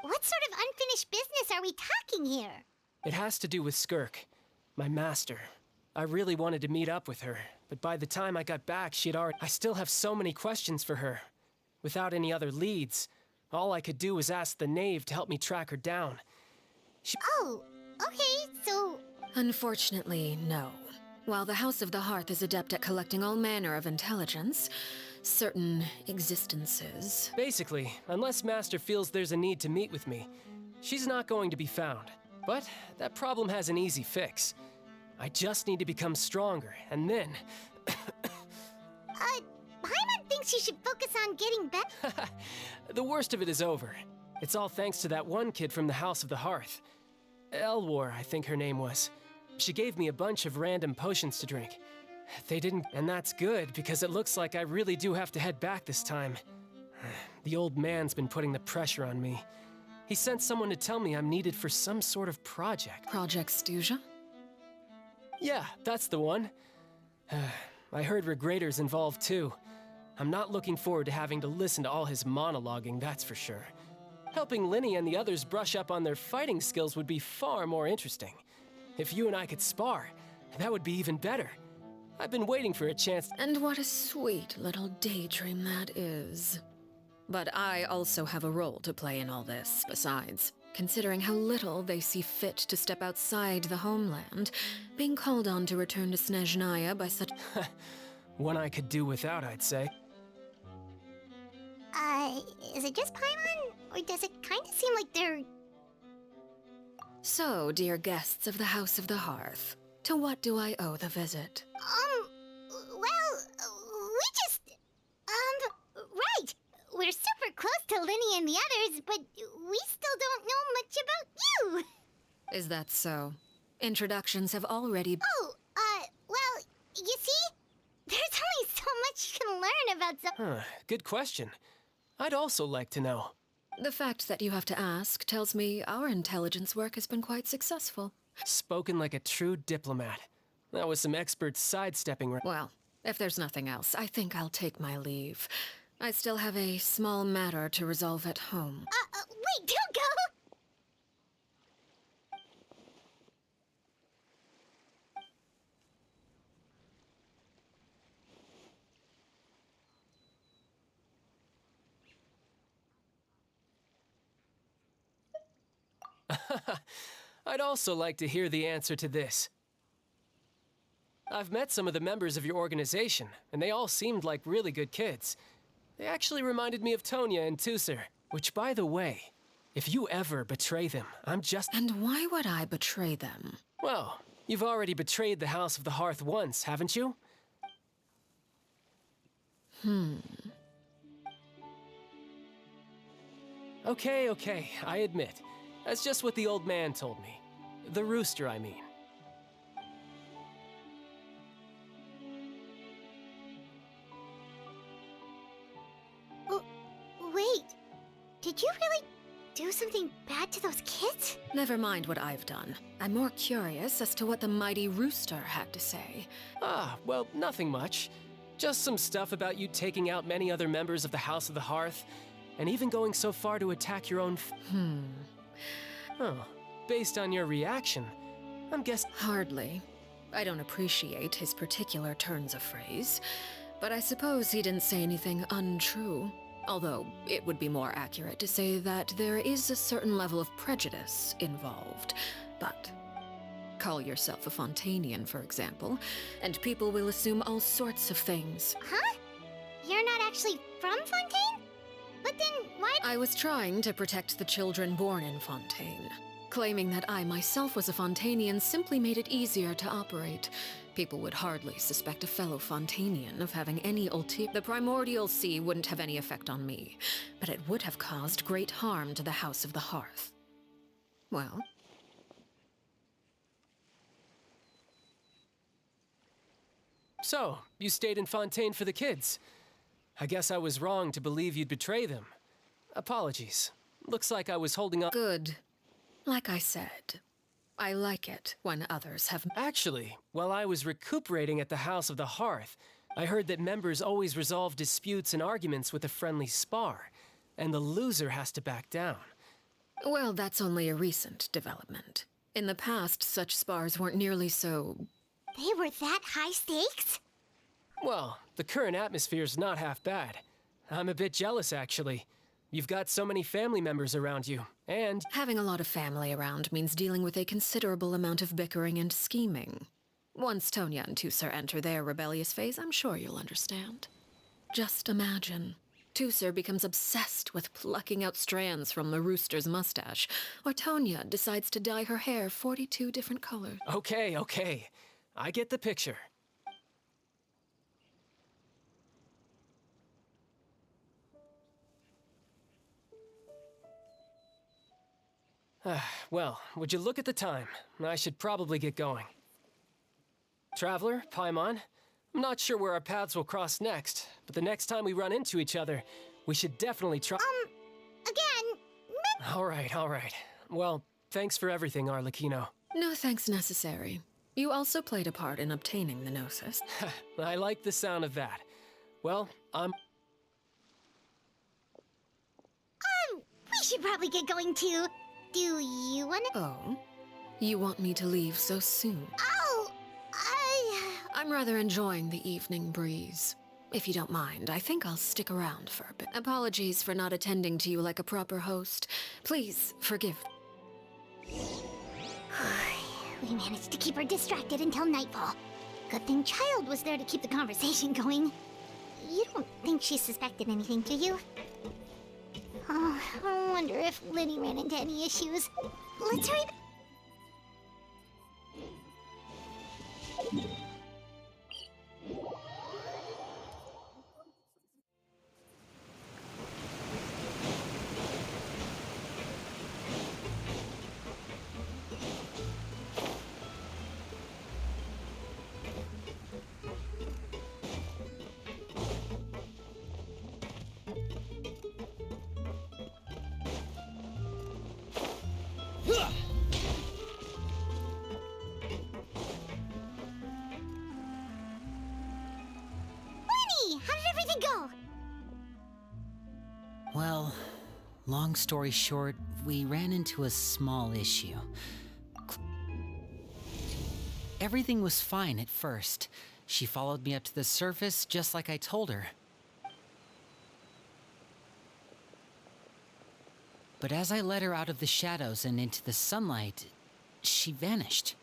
S2: What sort of unfinished business are we talking here?
S12: It has to do with Skirk, my master. I really wanted to meet up with her, but by the time I got back, she'd already... I still have so many questions for her. Without any other leads, all I could do was ask the knave to help me track her down.
S2: Oh, okay, so...
S3: Unfortunately, no. While the House of the Hearth is adept at collecting all manner of intelligence, certain existences...
S12: Basically, unless Master feels there's a need to meet with me, she's not going to be found. But that problem has an easy fix. I just need to become stronger, and then...
S2: Paimon thinks you should focus on getting better.
S12: The worst of it is over. It's all thanks to that one kid from the House of the Hearth. Elwar, I think her name was. She gave me a bunch of random potions to drink. They didn't... And that's good, because it looks like I really do have to head back this time. The old man's been putting the pressure on me. He sent someone to tell me I'm needed for some sort of project.
S3: Project Stuja?
S12: Yeah, that's the one. I heard Regrader's involved too. I'm not looking forward to having to listen to all his monologuing, that's for sure. Helping Linny and the others brush up on their fighting skills would be far more interesting. If you and I could spar, that would be even better. I've been waiting for a chance.
S3: And what a sweet little daydream that is. But I also have a role to play in all this, besides. Considering how little they see fit to step outside the homeland, being called on to return to Snezhnaya by such...
S12: One I could do without, I'd say.
S2: Is it just Paimon? Or does it kind of seem like they're...
S3: So, dear guests of the House of the Hearth, to what do I owe the visit?
S2: Well, we just... right! We're super close to Linny and the others, but we still don't know much about you!
S3: Is that so? Introductions have already...
S2: Oh, well, you see? There's only so much you can learn about some...
S12: Good question. I'd also like to know.
S3: The fact that you have to ask tells me our intelligence work has been quite successful.
S12: Spoken like a true diplomat. That was some expert sidestepping.
S3: Well, if there's nothing else, I think I'll take my leave. I still have a small matter to resolve at home.
S2: Wait, don't go!
S12: I'd also like to hear the answer to this. I've met some of the members of your organization, and they all seemed like really good kids. They actually reminded me of Tonya and Tusser, which, by the way, if you ever betray them, I'm just...
S3: And why would I betray them?
S12: Well, you've already betrayed the House of the Hearth once, haven't you? Okay, I admit. That's just what the old man told me. The rooster, I mean.
S2: Wait, did you really do something bad to those kids?
S3: Never mind what I've done. I'm more curious as to what the mighty rooster had to say.
S12: Well, nothing much. Just some stuff about you taking out many other members of the House of the Hearth, and even going so far to attack your own Oh, based on your reaction, I'm guessing...
S3: Hardly. I don't appreciate his particular turns of phrase, but I suppose he didn't say anything untrue. Although, it would be more accurate to say that there is a certain level of prejudice involved. But call yourself a Fontanian, for example, and people will assume all sorts of things.
S2: Huh? You're not actually from Fontaine? But then why—
S3: I was trying to protect the children born in Fontaine. Claiming that I myself was a Fontanian simply made it easier to operate. People would hardly suspect a fellow Fontanian of having any ulterior— The primordial sea wouldn't have any effect on me, but it would have caused great harm to the House of the Hearth. Well?
S12: So, you stayed in Fontaine for the kids. I guess I was wrong to believe you'd betray them. Apologies. Looks like I was holding up—
S3: Good. Like I said, I like it when others have—
S12: Actually, while I was recuperating at the House of the Hearth, I heard that members always resolve disputes and arguments with a friendly spar, and the loser has to back down.
S3: Well, that's only a recent development. In the past, such spars weren't nearly so—
S2: They were that high stakes?
S12: Well, the current atmosphere's not half bad. I'm a bit jealous, actually. You've got so many family members around you, and—
S3: Having a lot of family around means dealing with a considerable amount of bickering and scheming. Once Tonya and Tusser enter their rebellious phase, I'm sure you'll understand. Just imagine. Tusser becomes obsessed with plucking out strands from the rooster's mustache, or Tonya decides to dye her hair 42 different colors.
S12: Okay. I get the picture. Well, would you look at the time? I should probably get going. Traveler, Paimon, I'm not sure where our paths will cross next, but the next time we run into each other, we should definitely try—
S2: Again?
S12: All right. Well, thanks for everything, Arlecchino.
S3: No thanks necessary. You also played a part in obtaining the Gnosis.
S12: I like the sound of that. Well,
S2: We should probably get going too. Do you wanna—
S3: Oh? You want me to leave so soon?
S2: Oh!
S3: I'm rather enjoying the evening breeze. If you don't mind, I think I'll stick around for a bit. Apologies for not attending to you like a proper host. Please, forgive—
S2: We managed to keep her distracted until nightfall. Good thing Child was there to keep the conversation going. You don't think she suspected anything, do you? Oh, I wonder if Liddy ran into any issues. Let's hurry back. How did everything go?
S1: Well, long story short, we ran into a small issue. Everything was fine at first. She followed me up to the surface just like I told her. But as I led her out of the shadows and into the sunlight, she vanished.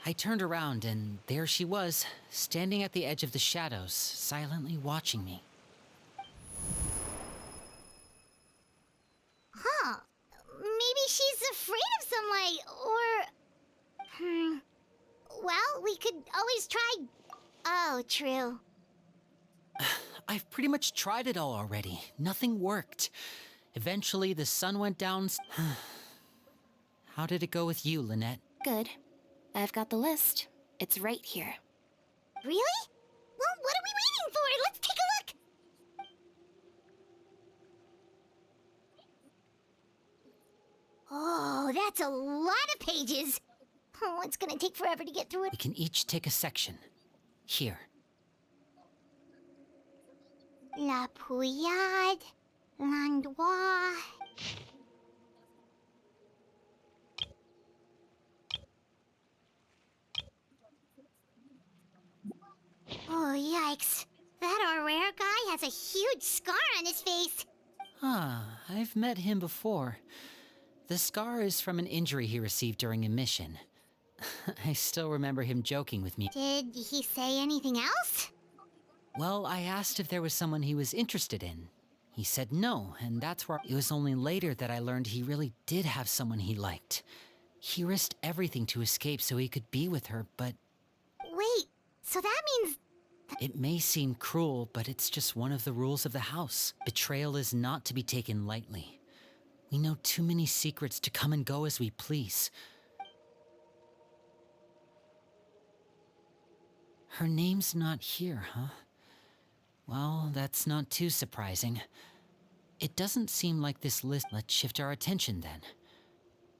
S1: I turned around and there she was, standing at the edge of the shadows, silently watching me.
S2: Huh. Maybe she's afraid of sunlight, or— Well, we could always try— Oh, true.
S1: I've pretty much tried it all already. Nothing worked. Eventually, the sun went down. How did it go with you, Lynette?
S11: Good. I've got the list. It's right here.
S2: Really? Well, what are we waiting for? Let's take a look! Oh, that's a lot of pages. Oh, it's gonna take forever to get through it.
S1: We can each take a section. Here.
S2: La Pouillade, L'Endroit. Oh, yikes. That Aurora guy has a huge scar on his face.
S1: Ah, I've met him before. The scar is from an injury he received during a mission. I still remember him joking with me.
S2: Did he say anything else?
S1: Well, I asked if there was someone he was interested in. He said no, and that's where it was only later that I learned he really did have someone he liked. He risked everything to escape so he could be with her, but
S2: Wait, so that means...
S1: it may seem cruel, but it's just one of the rules of the house. Betrayal is not to be taken lightly. We know too many secrets to come and go as we please. Her name's not here, huh? Well, that's not too surprising. It doesn't seem like this list. Let's shift our attention then.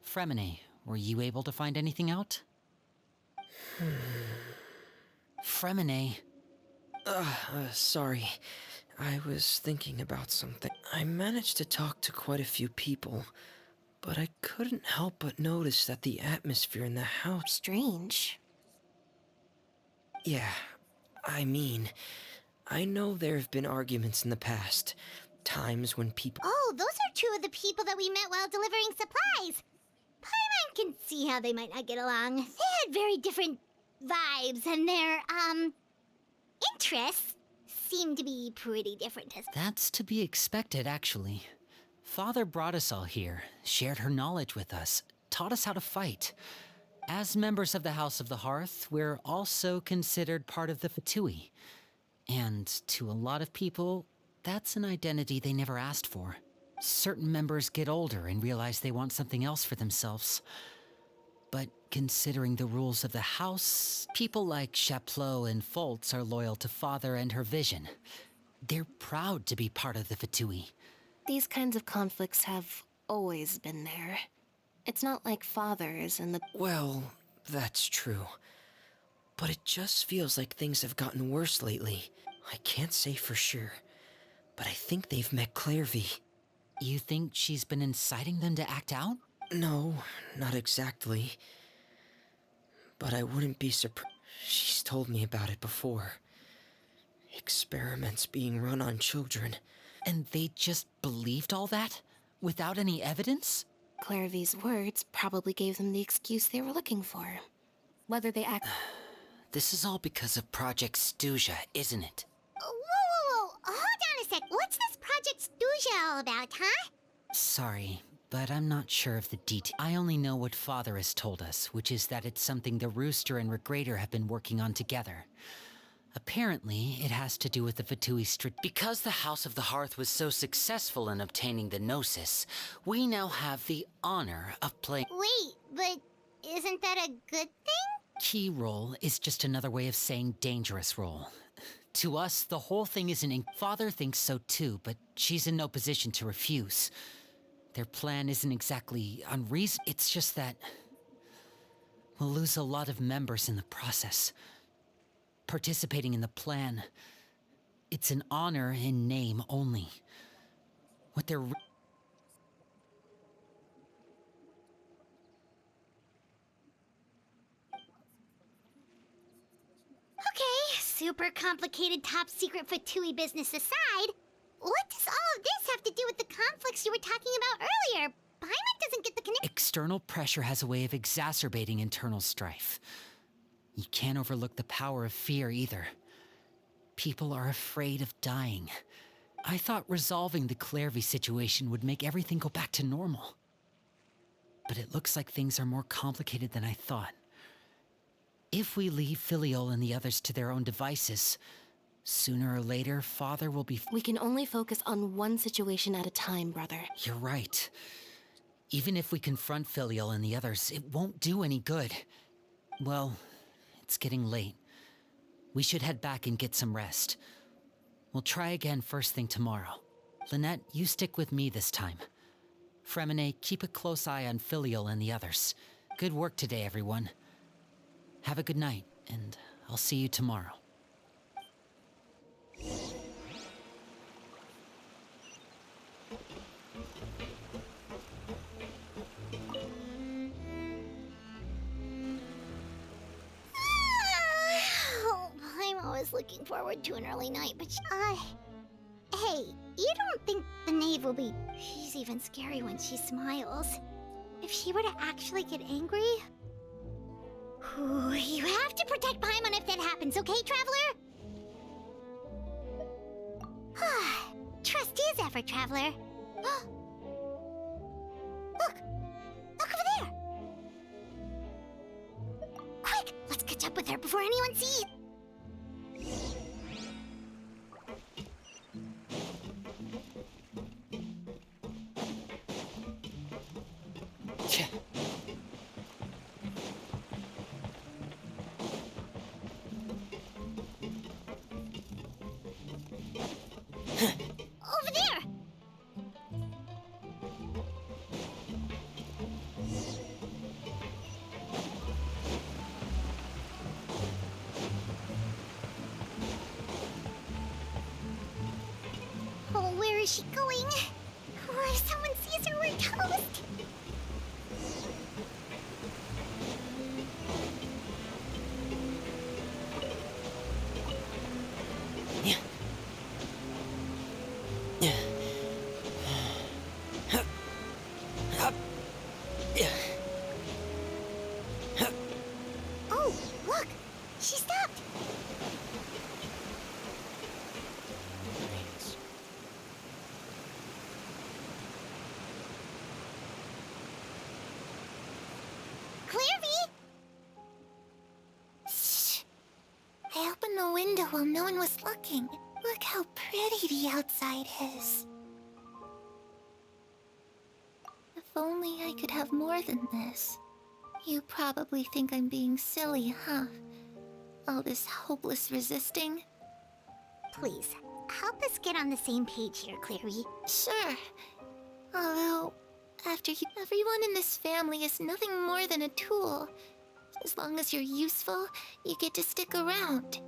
S1: Fremine, were you able to find anything out? Fremine.
S9: Sorry. I was thinking about something. I managed to talk to quite a few people, but I couldn't help but notice that the atmosphere in the house...
S11: Strange.
S9: Yeah, I mean, I know there have been arguments in the past. Times when people...
S2: Oh, those are two of the people that we met while delivering supplies. Paimon can see how they might not get along. They had very different vibes, and their, interests seem to be pretty different as...
S1: That's to be expected, actually. Father brought us all here, shared her knowledge with us, taught us how to fight. As members of the House of the Hearth, we're also considered part of the Fatui. And to a lot of people, that's an identity they never asked for. Certain members get older and realize they want something else for themselves. But considering the rules of the house, people like Chaplot and Foltz are loyal to Father and her vision. They're proud to be part of the Fatui.
S11: These kinds of conflicts have always been there. It's not like Father is in the...
S9: Well, that's true. But it just feels like things have gotten worse lately. I can't say for sure, but I think they've met Clairvy.
S1: You think she's been inciting them to act out?
S9: No, not exactly. But I wouldn't be surprised. She's told me about it before. Experiments being run on children.
S1: And they just believed all that? Without any evidence?
S11: Clairvy's words probably gave them the excuse they were looking for. Whether they act...
S1: This is all because of Project Stuja, isn't it?
S2: Whoa. Hold on a sec. What's this Project Stuja all about, huh?
S1: Sorry, but I'm not sure of the detail. I only know what Father has told us, which is that it's something the Rooster and Regrader have been working on together. Apparently, it has to do with the Fatui Because the House of the Hearth was so successful in obtaining the Gnosis, we now have the honor of playing...
S2: Wait, but isn't that a good thing?
S1: Key role is just another way of saying dangerous role. To us, the whole thing is Father thinks so too, but she's in no position to refuse. Their plan isn't exactly unreasonable. It's just that we'll lose a lot of members in the process. Participating in the plan, it's an honor in name only. What they're...
S2: Okay, super complicated top secret Fatui business aside, what does all of this have to do with the conflicts you were talking about earlier? Paimon doesn't get the connection.
S1: External pressure has a way of exacerbating internal strife. You can't overlook the power of fear either. People are afraid of dying. I thought resolving the Clairvy situation would make everything go back to normal. But it looks like things are more complicated than I thought. If we leave Filiol and the others to their own devices, sooner or later, Father will be...
S11: We can only focus on one situation at a time, brother.
S1: You're right. Even if we confront Filiol and the others, it won't do any good. Well, it's getting late. We should head back and get some rest. We'll try again first thing tomorrow. Lynette, you stick with me this time. Fremine, keep a close eye on Filiol and the others. Good work today, everyone. Have a good night, and I'll see you tomorrow.
S2: looking forward to an early night, but hey, you don't think the knave will be... She's even scary when she smiles. If she were to actually get angry... Ooh, you have to protect Paimon if that happens, okay, Traveler? Trust is ever, Traveler. Look! Look over there! Quick! Let's catch up with her before anyone sees! Over there! Oh, where is she going? Oh, if someone sees her, we're toast! Oh, look! She stopped! Clairvy! Shh! I opened the window while no one was looking. Look how pretty the outside is. If only I could have more than this. You probably think I'm being silly, huh? All this hopeless resisting? Please, help us get on the same page here, Clary. Sure. Although, everyone in this family is nothing more than a tool. As long as you're useful, you get to stick around.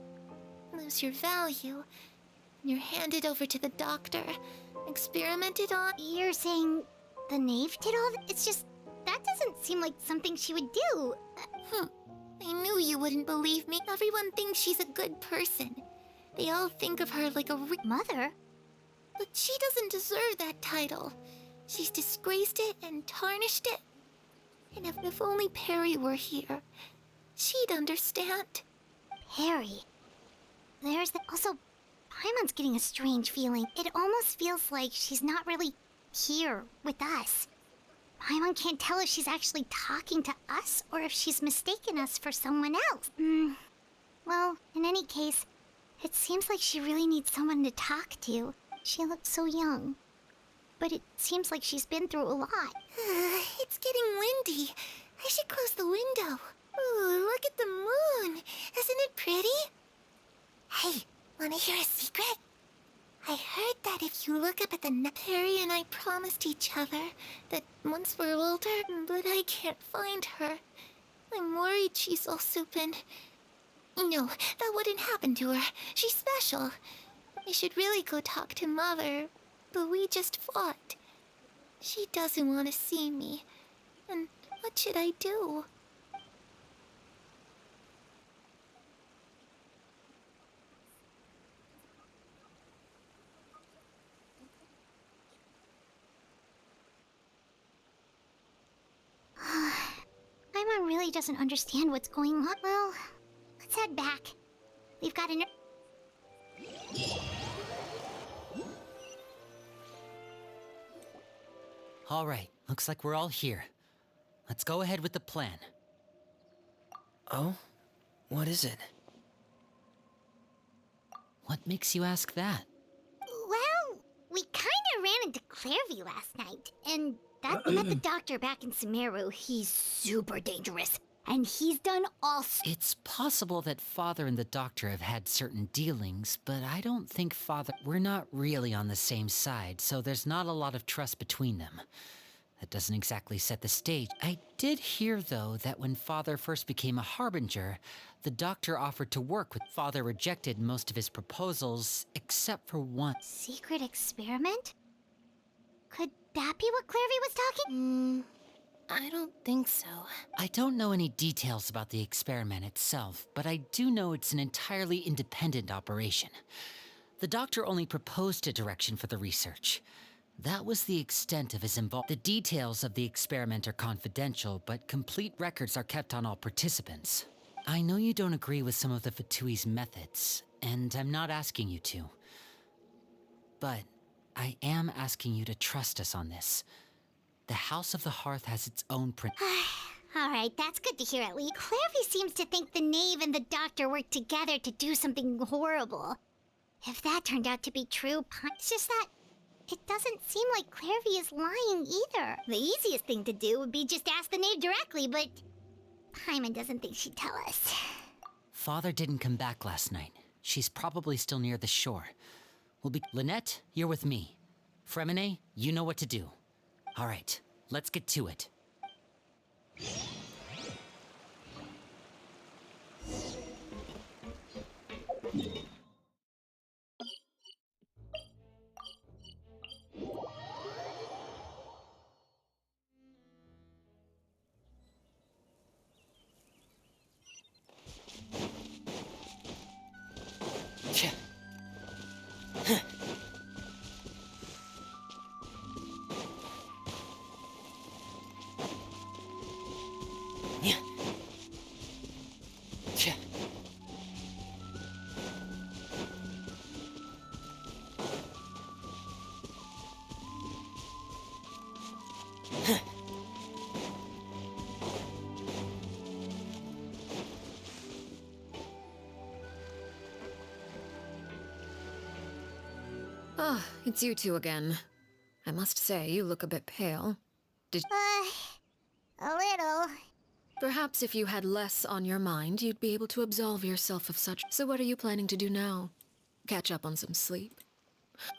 S2: Lose your value, and you're handed over to the doctor, experimented on. You're saying the knave did all that? It's just, that doesn't seem like something she would do. I knew you wouldn't believe me. Everyone thinks she's a good person. They all think of her like a mother. But she doesn't deserve that title. She's disgraced it and tarnished it. And if only Perry were here, she'd understand. Perry? There's the... Also, Paimon's getting a strange feeling. It almost feels like she's not really here with us. Paimon can't tell if she's actually talking to us or if she's mistaken us for someone else. Well, in any case, it seems like she really needs someone to talk to. She looks so young. But it seems like she's been through a lot. It's getting windy. I should close the window. Ooh, look at the moon. Isn't it pretty? Hey, wanna hear a secret? I heard that if you look up at the Perry and I promised each other that once we're older, but I can't find her. I'm worried she's also been... No, that wouldn't happen to her. She's special. I should really go talk to Mother, but we just fought. She doesn't want to see me. And what should I do? Paimon really doesn't understand what's going on. Well, let's head back. We've got an...
S1: All right, looks like we're all here. Let's go ahead with the plan.
S9: Oh? What is it?
S1: What makes you ask that?
S2: Well, we kinda ran into Clairvy last night, and we met the doctor back in Sumeru. He's super dangerous, and he's done all...
S1: It's possible that Father and the Doctor have had certain dealings, but I don't think Father... We're not really on the same side, so there's not a lot of trust between them. That doesn't exactly set the stage. I did hear, though, that when Father first became a Harbinger, the Doctor offered to work with... Father rejected most of his proposals, except for one.
S2: Secret experiment? Could that be what Clairvy was talking?
S11: I don't think so.
S1: I don't know any details about the experiment itself, but I do know it's an entirely independent operation. The doctor only proposed a direction for the research. That was the extent of his involvement. The details of the experiment are confidential, but complete records are kept on all participants. I know you don't agree with some of the Fatui's methods, and I'm not asking you to. But I am asking you to trust us on this. The House of the Hearth has its own
S2: Alright, that's good to hear at least. Clairvy seems to think the knave and the doctor worked together to do something horrible. If that turned out to be true, it's just that it doesn't seem like Clairvy is lying either. The easiest thing to do would be just ask the knave directly, but Paimon doesn't think she'd tell us.
S1: Father didn't come back last night. She's probably still near the shore. Lynette, you're with me. Fremine, you know what to do. All right, let's get to it.
S3: Ah, it's you two again. I must say, you look a bit pale.
S2: A little.
S3: Perhaps if you had less on your mind, you'd be able to absolve yourself of such. So what are you planning to do now? Catch up on some sleep?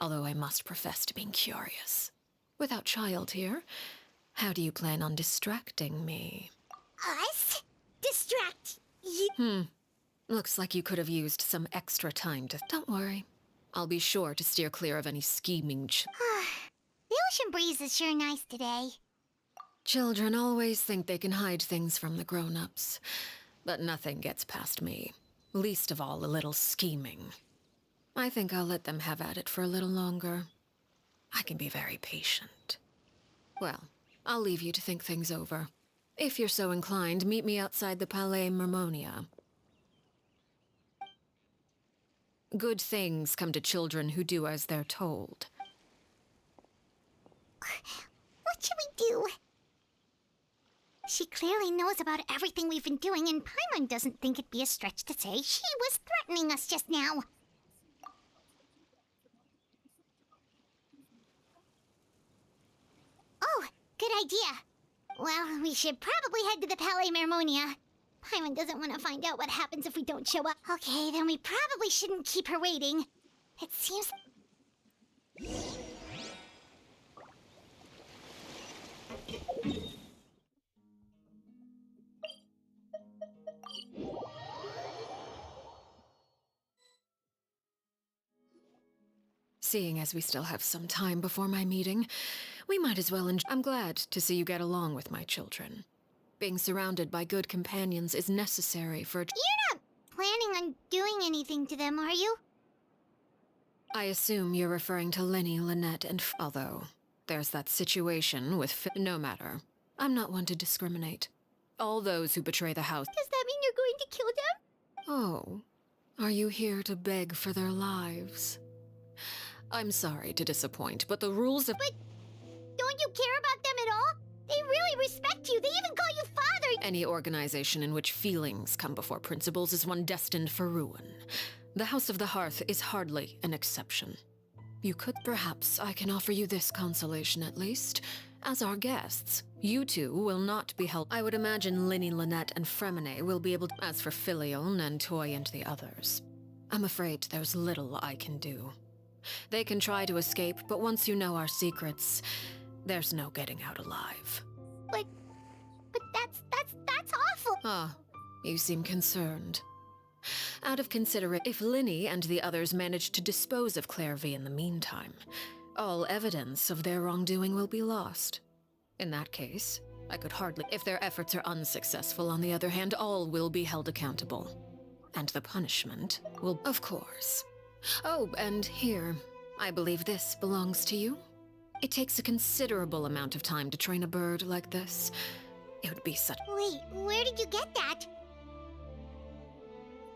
S3: Although I must profess to being curious. Without child here, how do you plan on distracting me?
S2: Us? Distract you?
S3: Looks like you could have used some extra time to... Don't worry. I'll be sure to steer clear of any scheming
S2: The ocean breeze is sure nice today.
S3: Children always think they can hide things from the grown-ups. But nothing gets past me. Least of all a little scheming. I think I'll let them have at it for a little longer. I can be very patient. Well, I'll leave you to think things over. If you're so inclined, meet me outside the Palais Mermonia. Good things come to children who do as they're told.
S2: What should we do? She clearly knows about everything we've been doing, and Paimon doesn't think it'd be a stretch to say she was threatening us just now. Oh, good idea. Well, we should probably head to the Palais Mermonia. Paimon doesn't want to find out what happens if we don't show up. Okay, then we probably shouldn't keep her waiting. It seems...
S3: Seeing as we still have some time before my meeting, we might as well I'm glad to see you get along with my children. Being surrounded by good companions is necessary for...
S2: You're not planning on doing anything to them, are you?
S3: I assume you're referring to Lenny, Lynette, and... Although, there's that situation with... No matter. I'm not one to discriminate. All those who betray the house...
S2: Does that mean you're going to kill them?
S3: Oh. Are you here to beg for their lives? I'm sorry to disappoint, but the rules of...
S2: But don't you care about them at all? They really respect you. They even call you father.
S3: Any organization in which feelings come before principles is one destined for ruin. The House of the Hearth is hardly an exception. You could... Perhaps I can offer you this consolation at least. As our guests, you two will not be held... I would imagine Linny, Lynette, and Fremine will be able to... As for Filial, Nantoy, and the others, I'm afraid there's little I can do. They can try to escape, but once you know our secrets, there's no getting out alive.
S2: But that's awful.
S3: Ah, you seem concerned. Out of consideration, if Linny and the others manage to dispose of Clairvy in the meantime, all evidence of their wrongdoing will be lost. In that case, I could hardly. If their efforts are unsuccessful, on the other hand, all will be held accountable. And the punishment will, of course. Oh, and here, I believe this belongs to you. It takes a considerable amount of time to train a bird like this. It would be such.
S2: Wait, where did you get that?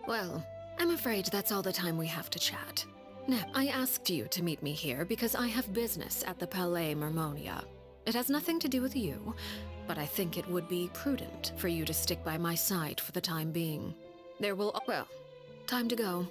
S3: Well, I'm afraid that's all the time we have to chat. Now, I asked you to meet me here because I have business at the Palais Mermonia. It has nothing to do with you, but I think it would be prudent for you to stick by my side for the time being. There will... well, time to go.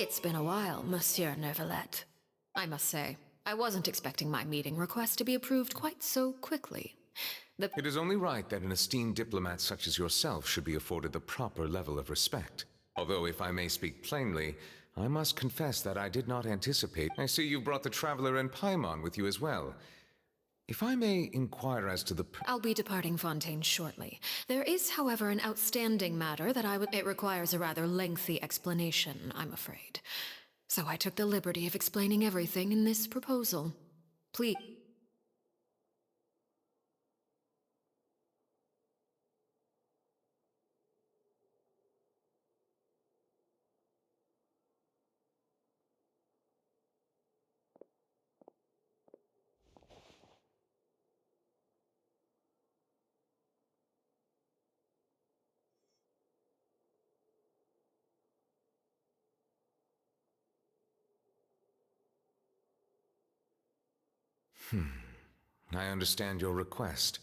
S3: It's been a while, Monsieur Neuvillette. I must say, I wasn't expecting my meeting request to be approved quite so quickly.
S13: It is only right that an esteemed diplomat such as yourself should be afforded the proper level of respect. Although, if I may speak plainly, I must confess that I did not anticipate. I see you brought the Traveler and Paimon with you as well. If I may inquire as to the...
S3: I'll be departing Fontaine shortly. There is, however, an outstanding matter that It requires a rather lengthy explanation, I'm afraid. So I took the liberty of explaining everything in this proposal. Please...
S13: I understand your request.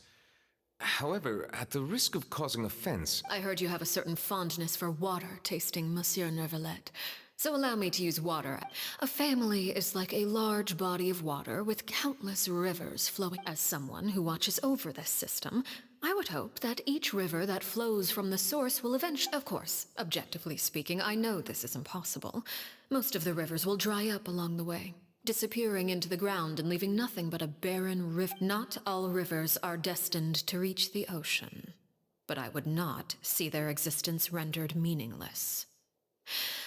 S13: However, at the risk of causing offense...
S3: I heard you have a certain fondness for water tasting, Monsieur Neuvillette. So allow me to use water. A family is like a large body of water with countless rivers flowing. As someone who watches over this system, I would hope that each river that flows from the source will eventually... Of course, objectively speaking, I know this is impossible. Most of the rivers will dry up along the way, disappearing into the ground and leaving nothing but a barren rift. Not all rivers are destined to reach the ocean, but I would not see their existence rendered meaningless.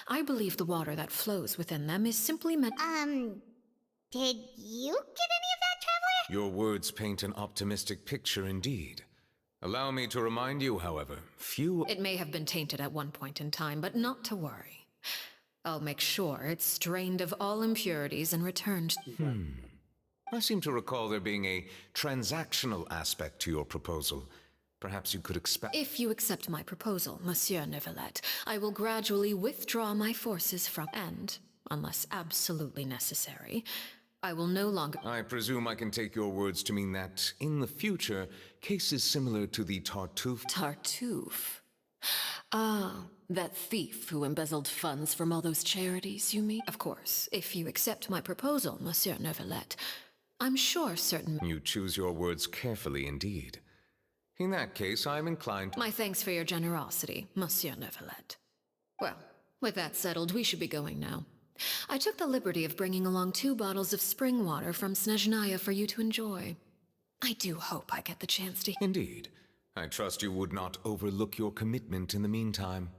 S3: I believe the water that flows within them is simply meant...
S2: Did you get any of that, Traveler?
S13: Your words paint an optimistic picture indeed. Allow me to remind you, however, few...
S3: It may have been tainted at one point in time, but not to worry. I'll make sure it's strained of all impurities and returned...
S13: I seem to recall there being a transactional aspect to your proposal. Perhaps you could expect...
S3: If you accept my proposal, Monsieur Neuvillette, I will gradually withdraw my forces from... And, unless absolutely necessary, I will no longer...
S13: I presume I can take your words to mean that, in the future, cases similar to the Tartuffe...
S3: Tartuffe? Ah, that thief who embezzled funds from all those charities, you mean? Of course, if you accept my proposal, Monsieur Neuvillette, I'm sure certain...
S13: You choose your words carefully indeed. In that case, I'm inclined...
S3: My thanks for your generosity, Monsieur Neuvillette. Well, with that settled, we should be going now. I took the liberty of bringing along 2 bottles of spring water from Snezhnaya for you to enjoy. I do hope I get the chance to...
S13: Indeed. I trust you would not overlook your commitment in the meantime.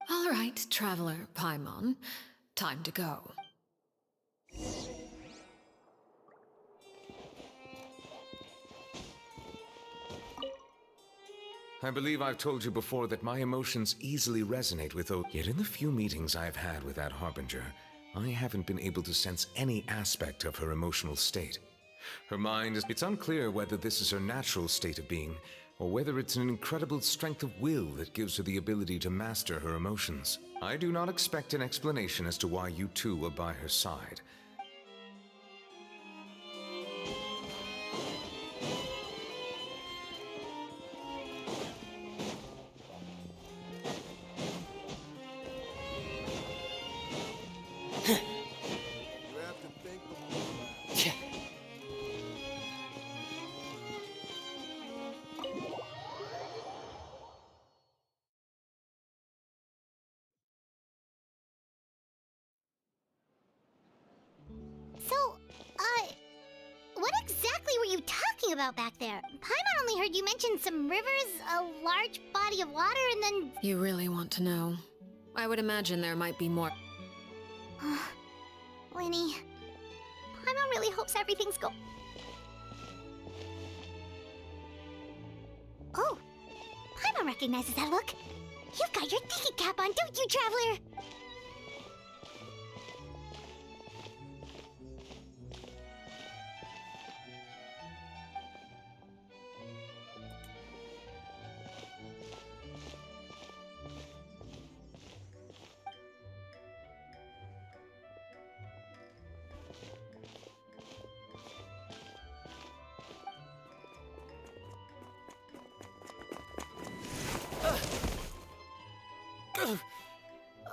S3: All right, Traveler Paimon. Time to go.
S13: I believe I've told you before that my emotions easily resonate with those. Yet in the few meetings I've had with that Harbinger, I haven't been able to sense any aspect of her emotional state. Her mind is... It's unclear whether this is her natural state of being, or whether it's an incredible strength of will that gives her the ability to master her emotions. I do not expect an explanation as to why you two are by her side.
S2: talking about back there? Paimon only heard you mention some rivers, a large body of water, and then...
S3: You really want to know? I would imagine there might be more.
S2: Winnie, Paimon really hopes everything's Oh, Paimon recognizes that look. You've got your ticket cap on, don't you, Traveler?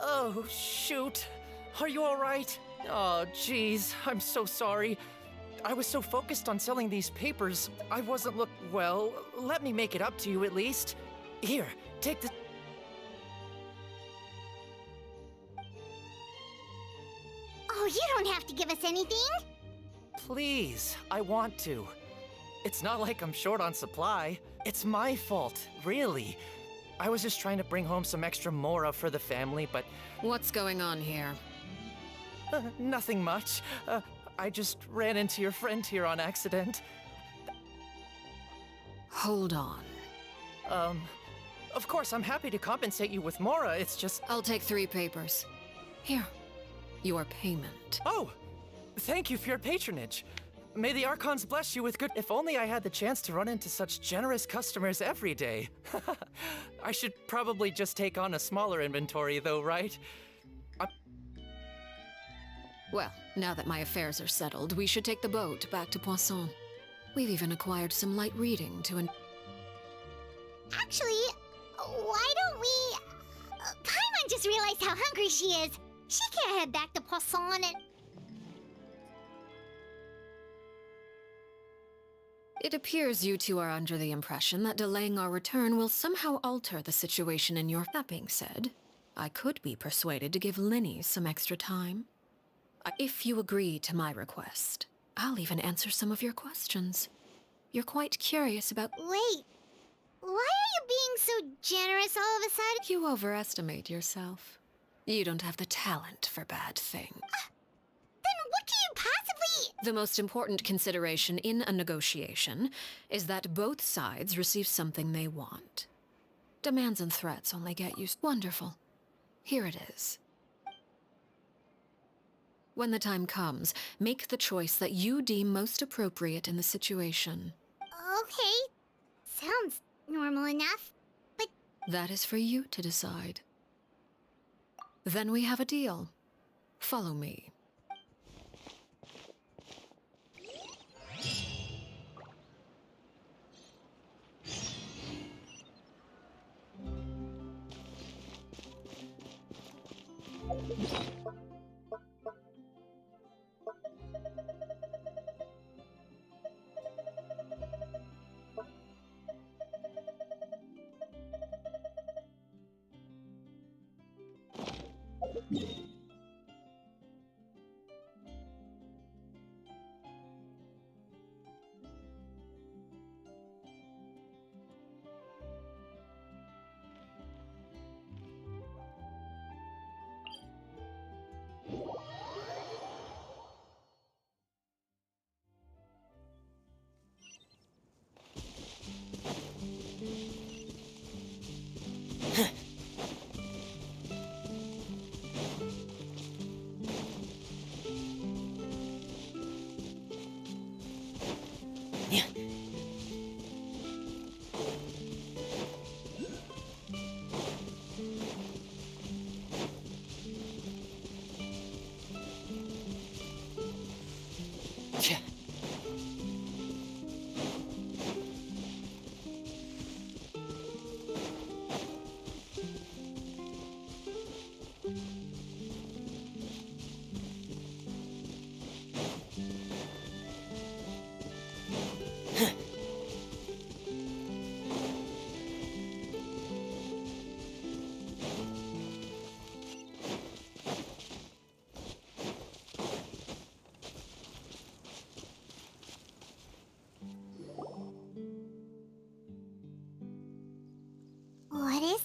S6: Oh, shoot. Are you alright? Oh, jeez. I'm so sorry. I was so focused on selling these papers, I wasn't well, let me make it up to you at least. Here, take the...
S2: Oh, you don't have to give us anything.
S6: Please, I want to. It's not like I'm short on supply. It's my fault, really. I was just trying to bring home some extra mora for the family, but...
S3: What's going on here?
S6: Nothing much. I just ran into your friend here on accident.
S3: Hold on.
S6: Of course, I'm happy to compensate you with mora, it's just...
S3: I'll take 3 papers. Here, your payment.
S6: Oh! Thank you for your patronage. May the Archons bless you with good... If only I had the chance to run into such generous customers every day. I should probably just take on a smaller inventory though, right?
S3: Well, now that my affairs are settled, we should take the boat back to Poisson. We've even acquired some light reading to
S2: Actually, why don't we... Paimon just realized how hungry she is. She can't head back to Poisson and...
S3: It appears you two are under the impression that delaying our return will somehow alter the situation in your... That being said, I could be persuaded to give Linny some extra time. If you agree to my request, I'll even answer some of your questions. You're quite curious about...
S2: Wait, why are you being so generous all of a sudden?
S3: You overestimate yourself. You don't have the talent for bad things.
S2: Then what can you possibly...
S3: The most important consideration in a negotiation is that both sides receive something they want. Demands and threats only get you... Wonderful. Here it is. When the time comes, make the choice that you deem most appropriate in the situation.
S2: Okay. Sounds normal enough, but...
S3: That is for you to decide. Then we have a deal. Follow me.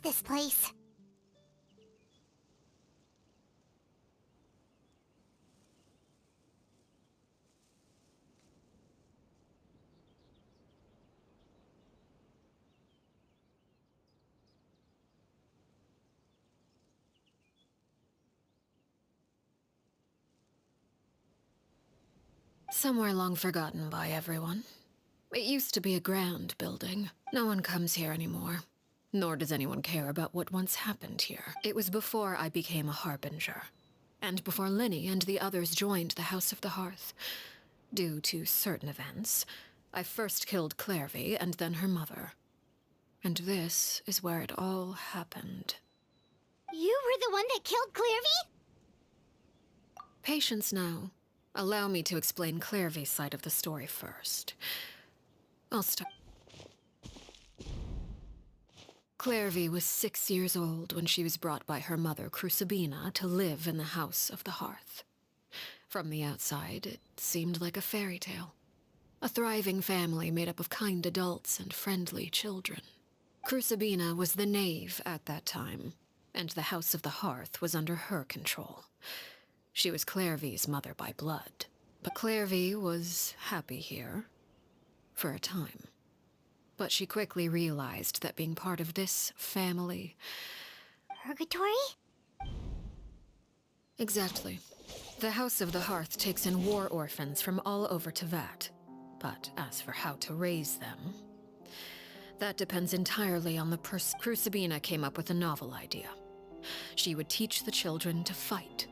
S2: this place.
S3: Somewhere long forgotten by everyone. It used to be a grand building. No one comes here anymore. Nor does anyone care about what once happened here. It was before I became a harbinger. And before Linny and the others joined the House of the Hearth. Due to certain events, I first killed Clairvy and then her mother. And this is where it all happened.
S2: You were the one that killed Clairvy?
S3: Patience now. Allow me to explain Clairvy's side of the story first. I'll start. Clairvy was 6 years old when she was brought by her mother, Crucibina, to live in the House of the Hearth. From the outside, it seemed like a fairy tale. A thriving family made up of kind adults and friendly children. Crucibina was the knave at that time, and the House of the Hearth was under her control. She was Clairvy's mother by blood, but Clairvy was happy here, for a time. But she quickly realized that being part of this family...
S2: Purgatory?
S3: Exactly. The House of the Hearth takes in war orphans from all over Tevat. But as for how to raise them... that depends entirely on the person. Crucibina came up with a novel idea. She would teach the children to fight.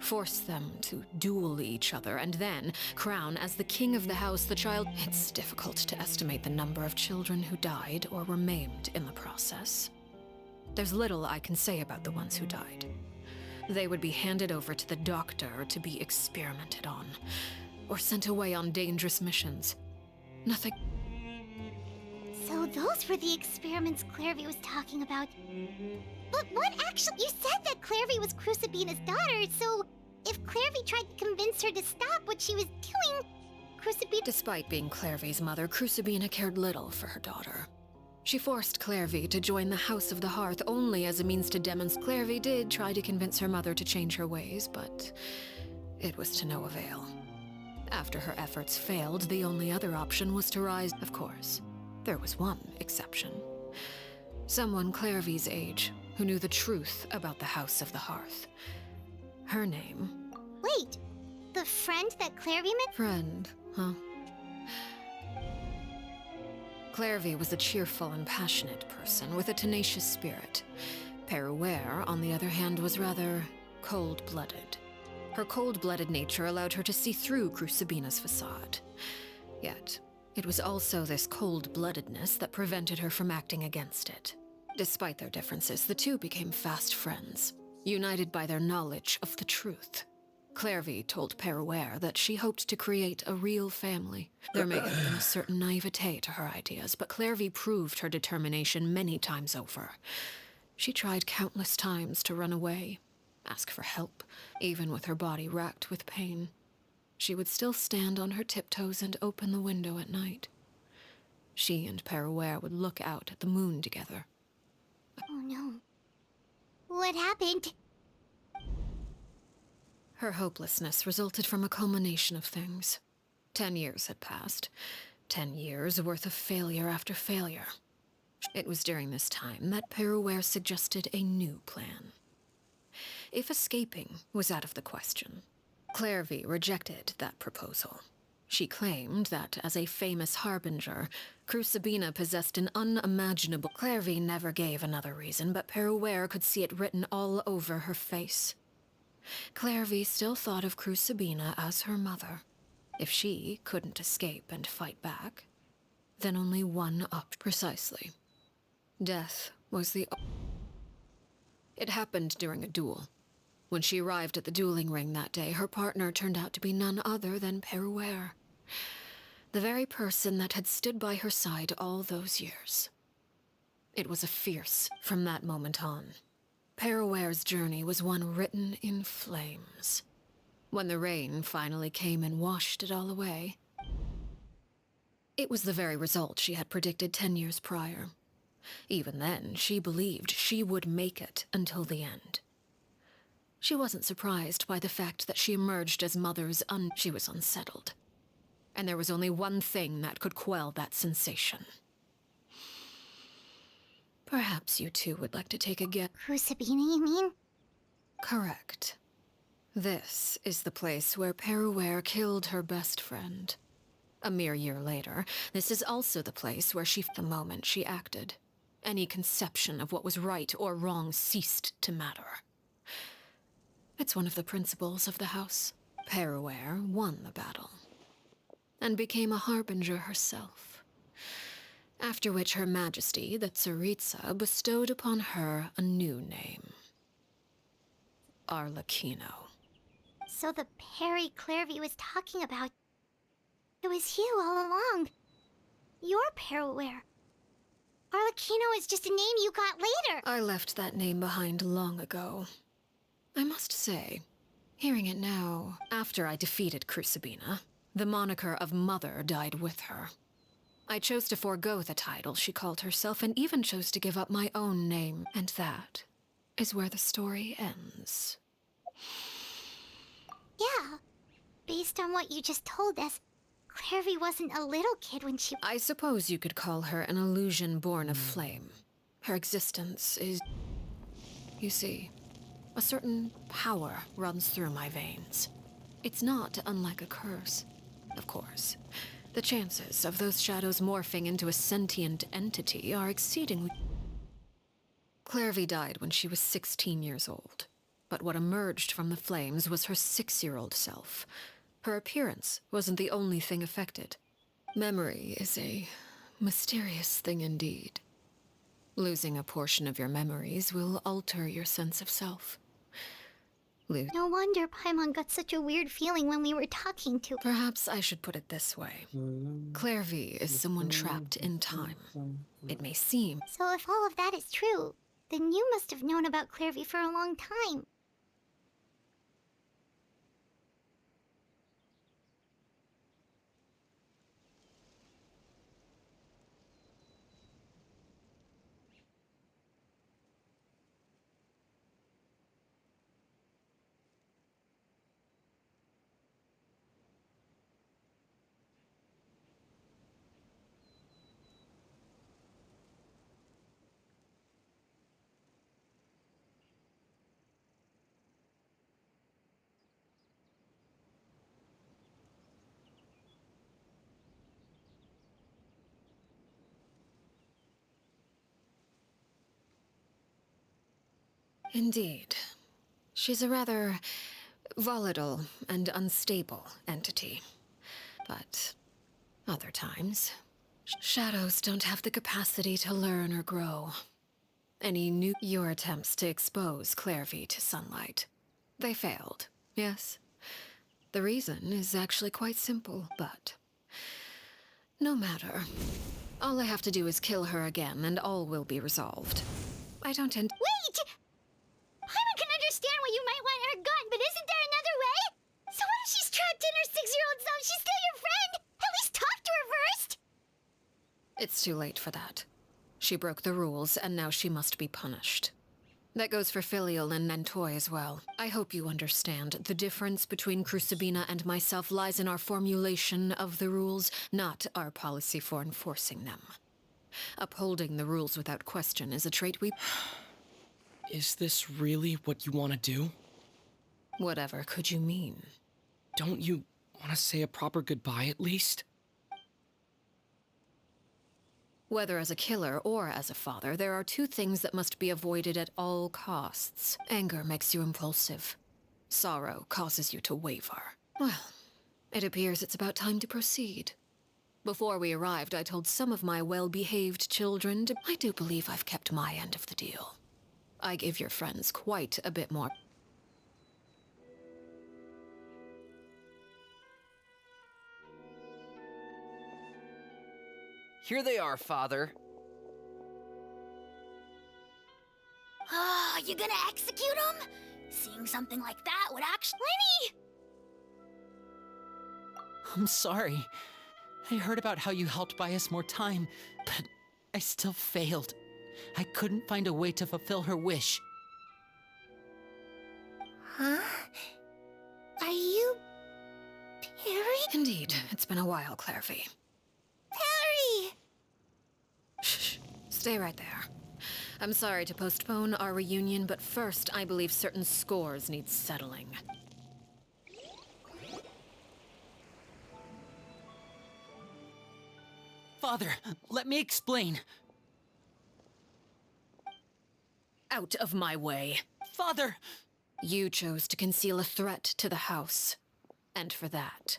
S3: Force them to duel each other, and then crown as the king of the house the child. It's difficult to estimate the number of children who died or were maimed in the process. There's little I can say about the ones who died. They would be handed over to the doctor to be experimented on, or sent away on dangerous missions. Nothing.
S2: So those were the experiments Clairvy was talking about. But what actually... You said that Clairvy was Crucibina's daughter, so... If Clairvy tried to convince her to stop what she was doing, Crucibina...
S3: Despite being Clairvy's mother, Crucibina cared little for her daughter. She forced Clairvy to join the House of the Hearth only as a means to demonstrate. Clairvy did try to convince her mother to change her ways, but it was to no avail. After her efforts failed, the only other option was to rise. Of course, there was one exception. Someone Clairvy's age, who knew the truth about the House of the Hearth. Her name...
S2: Wait, the friend that Clairvy met?
S3: Friend, huh? Clairvy was a cheerful and passionate person with a tenacious spirit. Peruere, on the other hand, was rather cold-blooded. Her cold-blooded nature allowed her to see through Crucibina's facade. Yet, it was also this cold-bloodedness that prevented her from acting against it. Despite their differences, the two became fast friends, united by their knowledge of the truth. Clairvy told Peruere that she hoped to create a real family. There may have been a certain naivete to her ideas, but Clairvy proved her determination many times over. She tried countless times to run away, ask for help, even with her body racked with pain. She would still stand on her tiptoes and open the window at night. She and Peruere would look out at the moon together.
S2: Oh no. What happened?
S3: Her hopelessness resulted from a culmination of things. 10 years had passed. 10 years worth of failure after failure. It was during this time that Peruere suggested a new plan. If escaping was out of the question, Clairvy rejected that proposal. She claimed that, as a famous harbinger, Crucibina possessed an unimaginable... Clairvy never gave another reason, but Peruere could see it written all over her face. Clairvy still thought of Crucibina as her mother. If she couldn't escape and fight back, then only one up. Precisely. Death was the... It happened during a duel. When she arrived at the dueling ring that day, her partner turned out to be none other than Peruere. The very person that had stood by her side all those years. It was a fierce from that moment on. Peruere's journey was one written in flames. When the rain finally came and washed it all away, it was the very result she had predicted 10 years prior. Even then, she believed she would make it until the end. She wasn't surprised by the fact that she emerged as She was unsettled. And there was only one thing that could quell that sensation. Perhaps you two would like to take a guess.
S2: Sabina, you mean?
S3: Correct. This is the place where Peruware killed her best friend. A mere year later, this is also the place where the moment she acted. Any conception of what was right or wrong ceased to matter. It's one of the principles of the house. Peruware won the battle, and became a harbinger herself. After which Her Majesty, the Tsaritsa, bestowed upon her a new name. Arlecchino.
S2: So the Perry Clairvy was talking about... It was you all along. You're Peruware. Arlecchino is just a name you got later.
S3: I left that name behind long ago. I must say, hearing it now, after I defeated Crucibina, the moniker of Mother died with her. I chose to forego the title she called herself and even chose to give up my own name. And that is where the story ends.
S2: Yeah. Based on what you just told us, Clairvy wasn't a little kid when she...
S3: I suppose you could call her an illusion born of flame. Her existence is... You see, a certain power runs through my veins. It's not unlike a curse, of course. The chances of those shadows morphing into a sentient entity are exceedingly... Clairvy died when she was 16 years old. But what emerged from the flames was her 6-year-old self. Her appearance wasn't the only thing affected. Memory is a mysterious thing indeed. Losing a portion of your memories will alter your sense of self.
S2: No wonder Paimon got such a weird feeling when we were talking to...
S3: Perhaps I should put it this way. Clairvy is someone trapped in time. It may seem...
S2: So if all of that is true, then you must have known about Clairvy for a long time.
S3: Indeed. She's a rather volatile and unstable entity. But other times, shadows don't have the capacity to learn or grow. Your attempts to expose Clairvy to sunlight, they failed, yes? The reason is actually quite simple, but... No matter. All I have to do is kill her again, and all will be resolved. I don't
S2: Wait! Paimon can understand why you might want her gone, but isn't there another way? So what if she's trapped in her 6-year-old self? She's still your friend! At least talk to her first!
S3: It's too late for that. She broke the rules, and now she must be punished. That goes for Filial and Nantoy as well. I hope you understand. The difference between Crucibina and myself lies in our formulation of the rules, not our policy for enforcing them. Upholding the rules without question is a trait we...
S14: Is this really what you want to do?
S3: Whatever could you mean?
S14: Don't you want to say a proper goodbye at least?
S3: Whether as a killer or as a father, there are two things that must be avoided at all costs. Anger makes you impulsive. Sorrow causes you to waver. Well, it appears it's about time to proceed. Before we arrived, I told some of my well-behaved children to... I do believe I've kept my end of the deal. I give your friends quite a bit more.
S6: Here they are, Father.
S2: Oh, you gonna execute him? Seeing something like that would actually... Lenny!
S1: I'm sorry. I heard about how you helped buy us more time, but I still failed. I couldn't find a way to fulfill her wish.
S2: Huh? Are you... Perry?
S3: Indeed, it's been a while, Clairvy.
S2: Perry!
S3: Shh, stay right there. I'm sorry to postpone our reunion, but first I believe certain scores need settling.
S1: Father, let me explain.
S3: Out of my way.
S1: Father!
S3: You chose to conceal a threat to the house. And for that,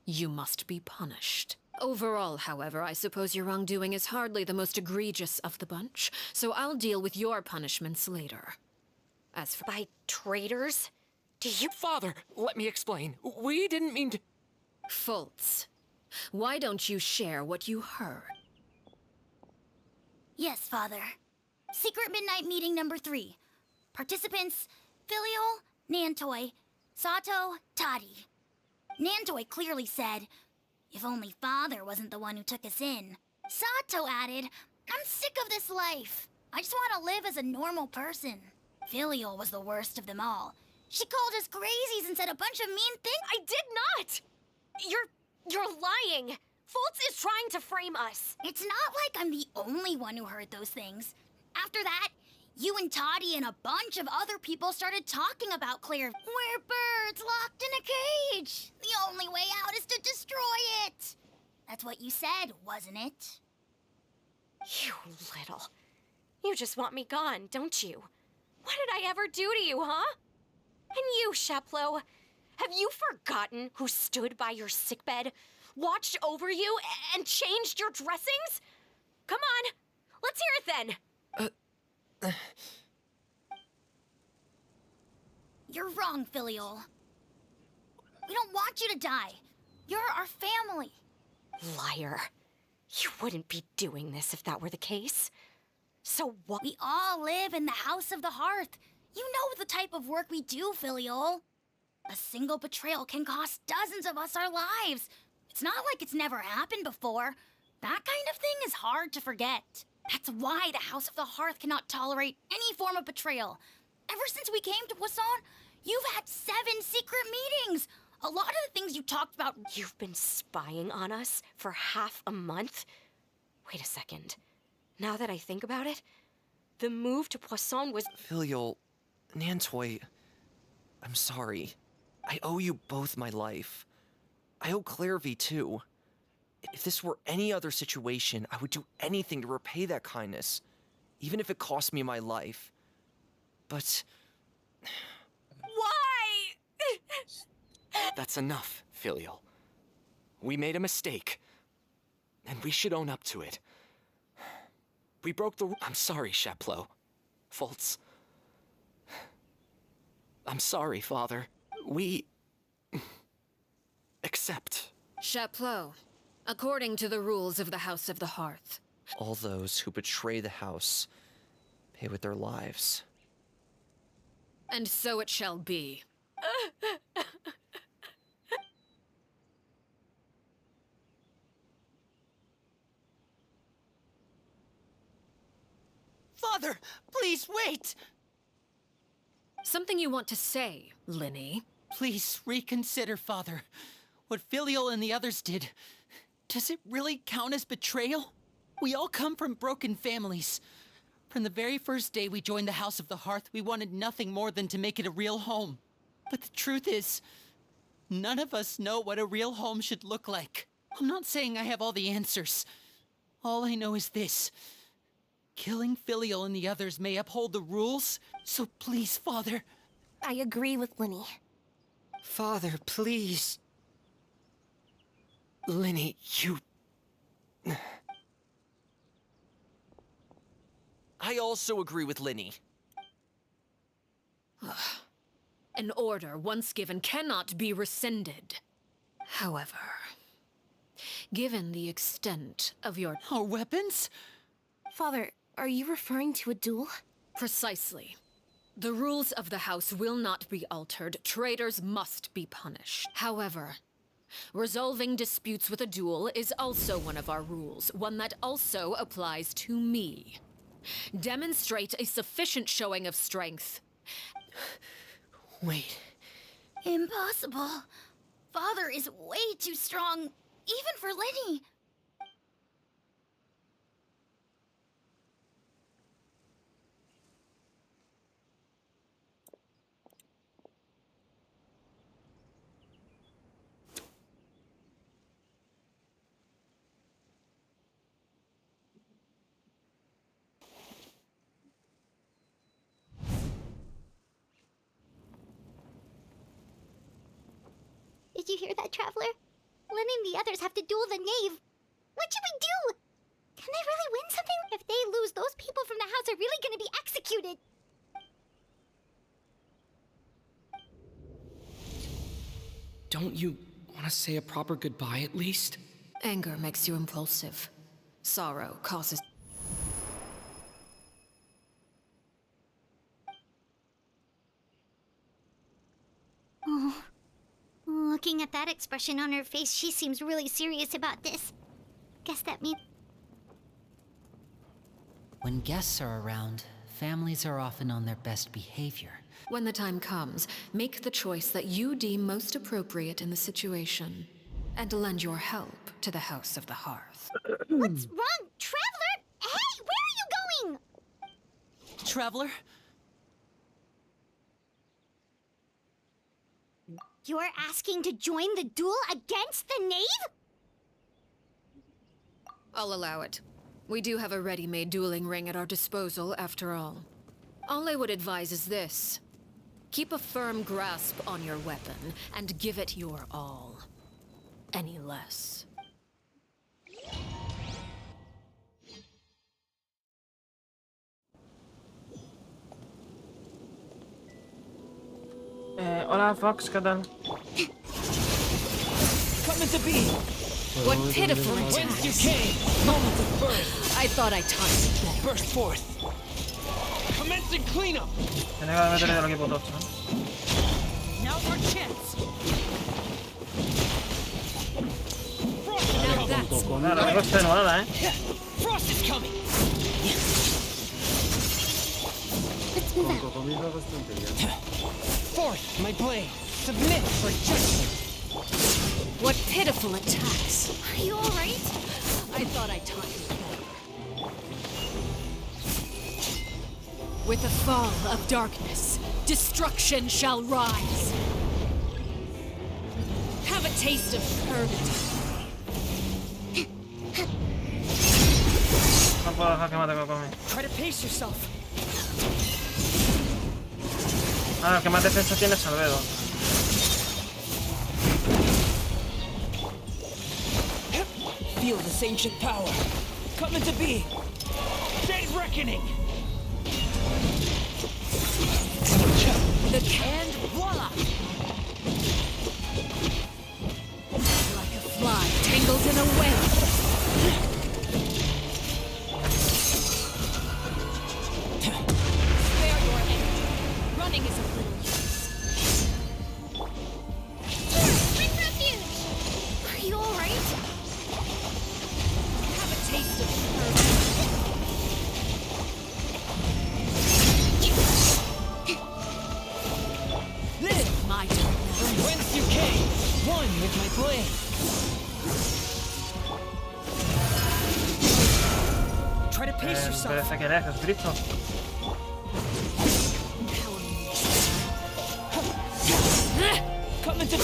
S3: you must be punished. Overall, however, I suppose your wrongdoing is hardly the most egregious of the bunch, so I'll deal with your punishments later. As for—
S7: By traitors? Do you—
S8: Father, let me explain. We didn't mean to—
S3: Fultz, why don't you share what you heard?
S2: Yes, Father. Secret Midnight Meeting number 3. Participants, Filial, Nantoi, Sato, Toddy. Nantoi clearly said, "If only Father wasn't the one who took us in." Sato added, "I'm sick of this life. I just want to live as a normal person." Filial was the worst of them all. She called us crazies and said a bunch of mean things.
S7: I did not! You're lying! Fultz is trying to frame us.
S2: It's not like I'm the only one who heard those things. After that, you and Toddy and a bunch of other people started talking about Claire. We're birds locked in a cage. The only way out is to destroy it. That's what you said, wasn't it?
S7: You little... You just want me gone, don't you? What did I ever do to you, huh? And you, Sheplo, have you forgotten who stood by your sickbed, watched over you, and changed your dressings? Come on, let's hear it then.
S2: You're wrong, Filial. We don't want you to die. You're our family.
S7: Liar. You wouldn't be doing this if that were the case. So what?
S2: We all live in the House of the Hearth. You know the type of work we do, Filial. A single betrayal can cost dozens of us our lives. It's not like it's never happened before. That kind of thing is hard to forget. That's why the House of the Hearth cannot tolerate any form of betrayal. Ever since we came to Poisson, you've had 7 secret meetings. A lot of the things you talked about...
S7: You've been spying on us for half a month? Wait a second. Now that I think about it, the move to Poisson was...
S6: Filial, Nantoi, I'm sorry. I owe you both my life. I owe Clairvy too. If this were any other situation, I would do anything to repay that kindness, even if it cost me my life. But...
S7: Why?
S8: That's enough, Filial. We made a mistake, and we should own up to it. We broke the... I'm sorry, Sheplo. Fultz. I'm sorry, Father. We... accept.
S3: Sheplo, according to the rules of the House of the Hearth.
S6: All those who betray the house pay with their lives.
S3: And so it shall be.
S1: Father, please wait!
S3: Something you want to say, Linny?
S1: Please reconsider, Father. What Filial and the others did, does it really count as betrayal? We all come from broken families. From the very first day we joined the House of the Hearth, we wanted nothing more than to make it a real home. But the truth is, none of us know what a real home should look like. I'm not saying I have all the answers. All I know is this. Killing Filial and the others may uphold the rules, so please, Father.
S11: I agree with Linny.
S9: Father, please.
S8: Linny, you...
S6: I also agree with Linny.
S3: An order once given cannot be rescinded. However, given the extent of your...
S1: Our weapons?
S11: Father, are you referring to a duel?
S3: Precisely. The rules of the house will not be altered. Traitors must be punished. However, resolving disputes with a duel is also one of our rules, one that also applies to me. Demonstrate a sufficient showing of strength.
S9: Wait.
S2: Impossible. Father is way too strong, even for Lenny. Did you hear that, Traveler? Lenny and the others have to duel the knave. What should we do? Can they really win something? If they lose, those people from the house are really gonna be executed.
S14: Don't you want to say a proper goodbye at least?
S3: Anger makes you impulsive. Sorrow causes...
S2: Oh. Looking at that expression on her face, she seems really serious about this. Guess that means...
S1: When guests are around, families are often on their best behavior.
S3: When the time comes, make the choice that you deem most appropriate in the situation, and lend your help to the House of the Hearth.
S2: What's wrong, Traveler? Hey, where are you going?
S1: Traveler?
S2: You're asking to join the duel against the knave?
S3: I'll allow it. We do have a ready-made dueling ring at our disposal, after all. All I would advise is this. Keep a firm grasp on your weapon, and give it your all. Any less.
S4: Hola Fox, ¿qué tal?
S15: Coming to be!
S3: What pitiful
S15: Whence
S3: attacks!
S15: you came! Moment of birth!
S3: I thought I taught you better.
S15: Burst forth! Commencing cleanup!
S4: Tiene que meter el equipo tocho, ¿no?
S15: Now our chance!
S3: Now that's...
S4: Claro, no está nada, ¿eh?
S15: Frost is coming!
S5: Comido bastante bien.
S15: Forth, my blade! Submit for judgment!
S3: What pitiful attacks!
S2: Are you alright?
S3: I thought I taught you better. With the fall of darkness, destruction shall rise. Have a taste of purgatory.
S4: No puedo dejar que mate Cocomi.
S15: Try to pace yourself!
S4: Ah, el que más defensa tiene es Albedo.
S15: Feel this ancient power! Coming to be! Dead reckoning!
S3: And voila! Like a fly tangled in a web. Spare your energy. Running is of little use.
S2: Bring refuge! Are you alright?
S3: Have a taste of purgatory.
S15: Live!
S3: My turn now.
S15: From whence you came! One with my blade! Try to pace yourself!
S4: Parece que eres, Jesucristo.
S15: Coming to be!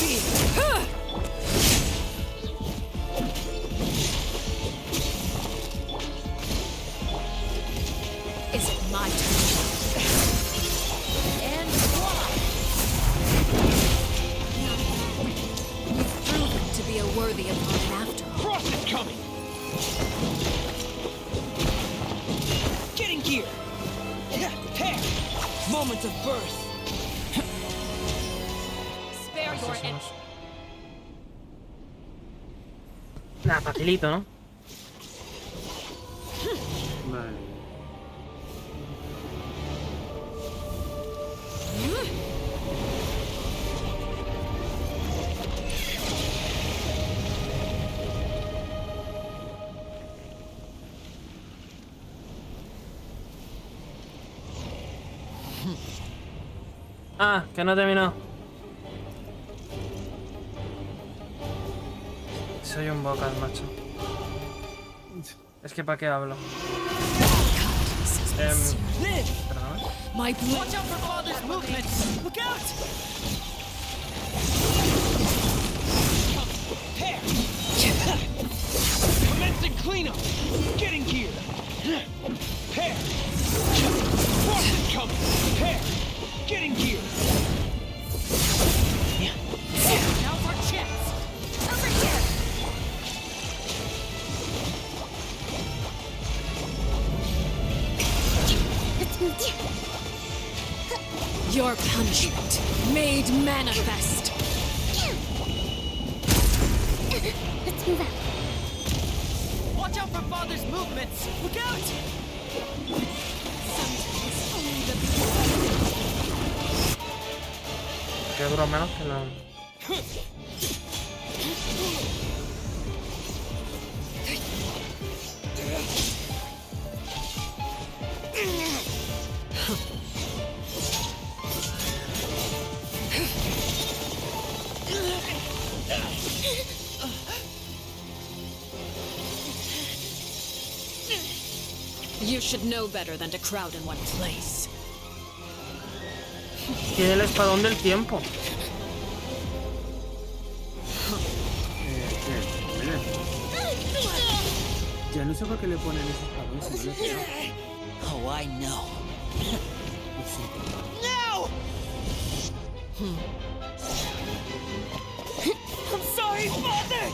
S3: Is it my turn? And voila! You've proven to be a worthy opponent after all.
S15: Frost is coming! Getting gear! Prepare! Moment of birth!
S3: Spare your energy.
S4: Nah, facilito, ¿no?
S5: Vale.
S4: Ah, que no he terminado. Soy un vocal, macho. Es que ¿para qué hablo? Perdón.
S15: My blade. Watch out for father's movements. Look out! Pair. Commencing cleanup. Getting gear. Pair. Forces coming. Pair. Getting gear. Now's our chance. Over here.
S3: Your punishment made manifest.
S2: Let's move out.
S15: Watch out for father's movements. Look out! Sometimes only the
S4: Que duro menos que la...
S3: You should know better than to crowd in one place.
S4: Tiene el espadón del tiempo.
S5: Ya no sé por qué le ponen ese espadón si no le pega.
S15: Oh, I know.
S2: No!
S15: I'm sorry, father!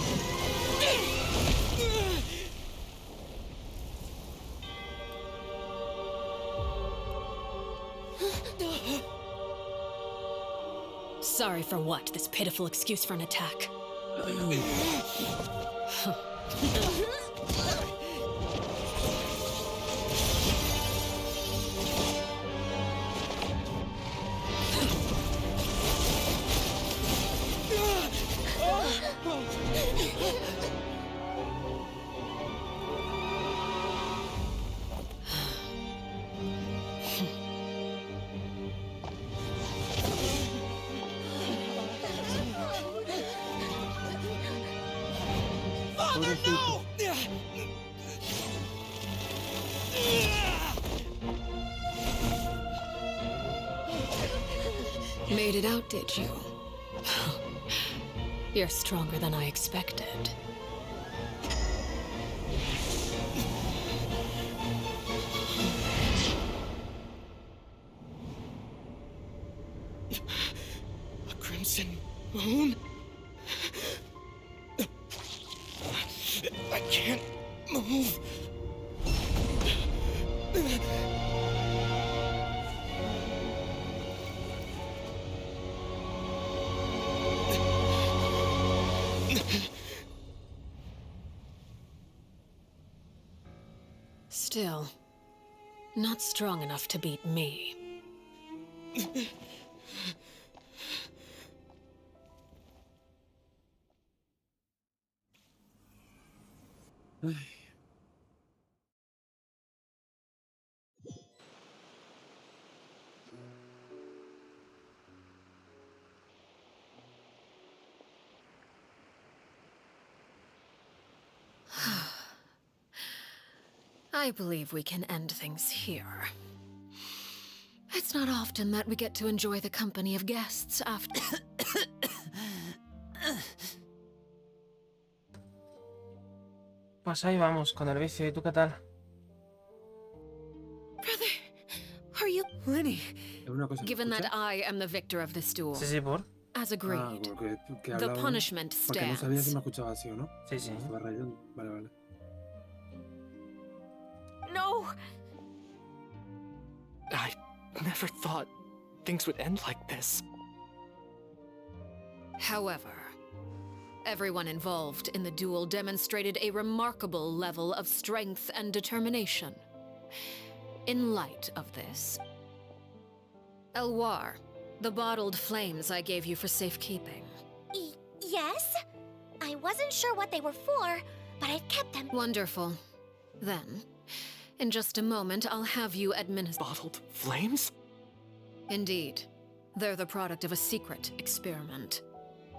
S3: Sorry for what? This pitiful excuse for an attack.
S15: No!
S3: Made it out, did you? You're stronger than I expected.
S15: A crimson moon? I can't move.
S3: Still, not strong enough to beat me. I believe we can end things here. It's not often that we get to enjoy the company of guests after...
S4: Pues ahí vamos, con el vicio. ¿Y tú qué tal?
S3: Brother, are you...
S5: Es una cosa,
S3: Given
S5: ¿escucha?
S3: that I am the victor of this duel,
S4: Sí, sí, por.
S3: as agreed,
S5: Que
S3: the
S5: hablaba-
S3: punishment
S5: Porque no sabía si
S3: stands.
S5: me escuchaba así o no.
S4: Sí, sí.
S5: Me estaba rayando. Vale, vale.
S7: No!
S8: I never thought things would end like this.
S3: However, everyone involved in the duel demonstrated a remarkable level of strength and determination. In light of this, Elwar, the bottled flames I gave you for safekeeping.
S2: Yes? I wasn't sure what they were for, but I've kept them.
S3: Wonderful. Then, in just a moment, I'll have you administer.
S8: Bottled flames?
S3: Indeed. They're the product of a secret experiment.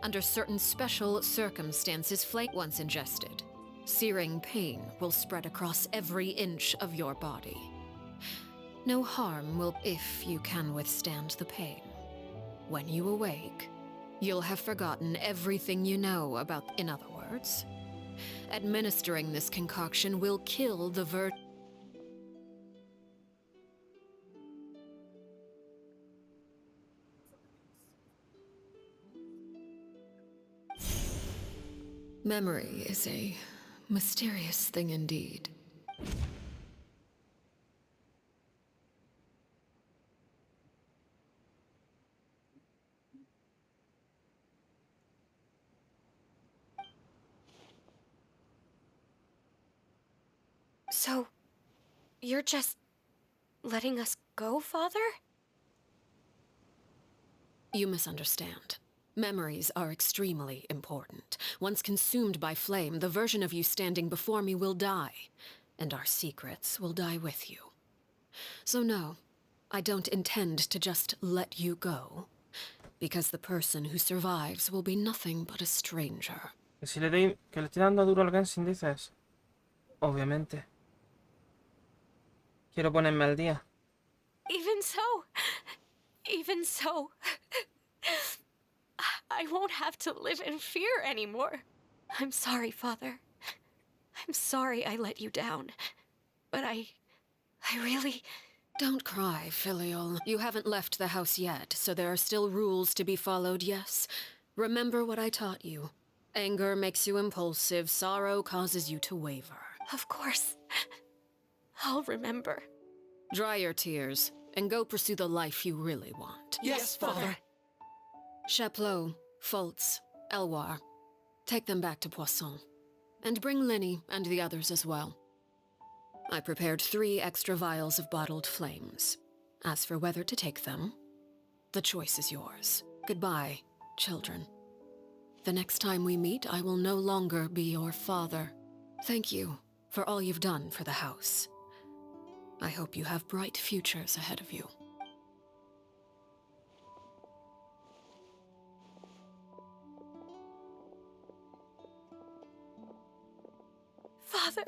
S3: Under certain special circumstances, flake once ingested. Searing pain will spread across every inch of your body. No harm will if you can withstand the pain. When you awake, you'll have forgotten everything you know about. In other words, administering this concoction will kill the Memory is a mysterious thing indeed.
S7: So, you're just letting us go, Father?
S3: You misunderstand. Memories are extremely important. Once consumed by flame, the version of you standing before me will die, and our secrets will die with you. So no, I don't intend to just let you go, because the person who survives will be nothing but a stranger.
S4: Que le estoy dando duro al Genshin, dices. Obviamente. Quiero ponerme al día.
S7: Even so, I won't have to live in fear anymore. I'm sorry, Father. I'm sorry I let you down. But I really...
S3: Don't cry, Filial. You haven't left the house yet, so there are still rules to be followed, yes? Remember what I taught you. Anger makes you impulsive, sorrow causes you to waver.
S7: Of course. I'll remember.
S3: Dry your tears, and go pursue the life you really want.
S8: Yes, Father.
S3: Chaplot, Fultz, Elwar. Take them back to Poisson. And bring Linny and the others as well. I prepared 3 extra vials of bottled flames. As for whether to take them, the choice is yours. Goodbye, children. The next time we meet, I will no longer be your father. Thank you for all you've done for the house. I hope you have bright futures ahead of you.
S7: Father.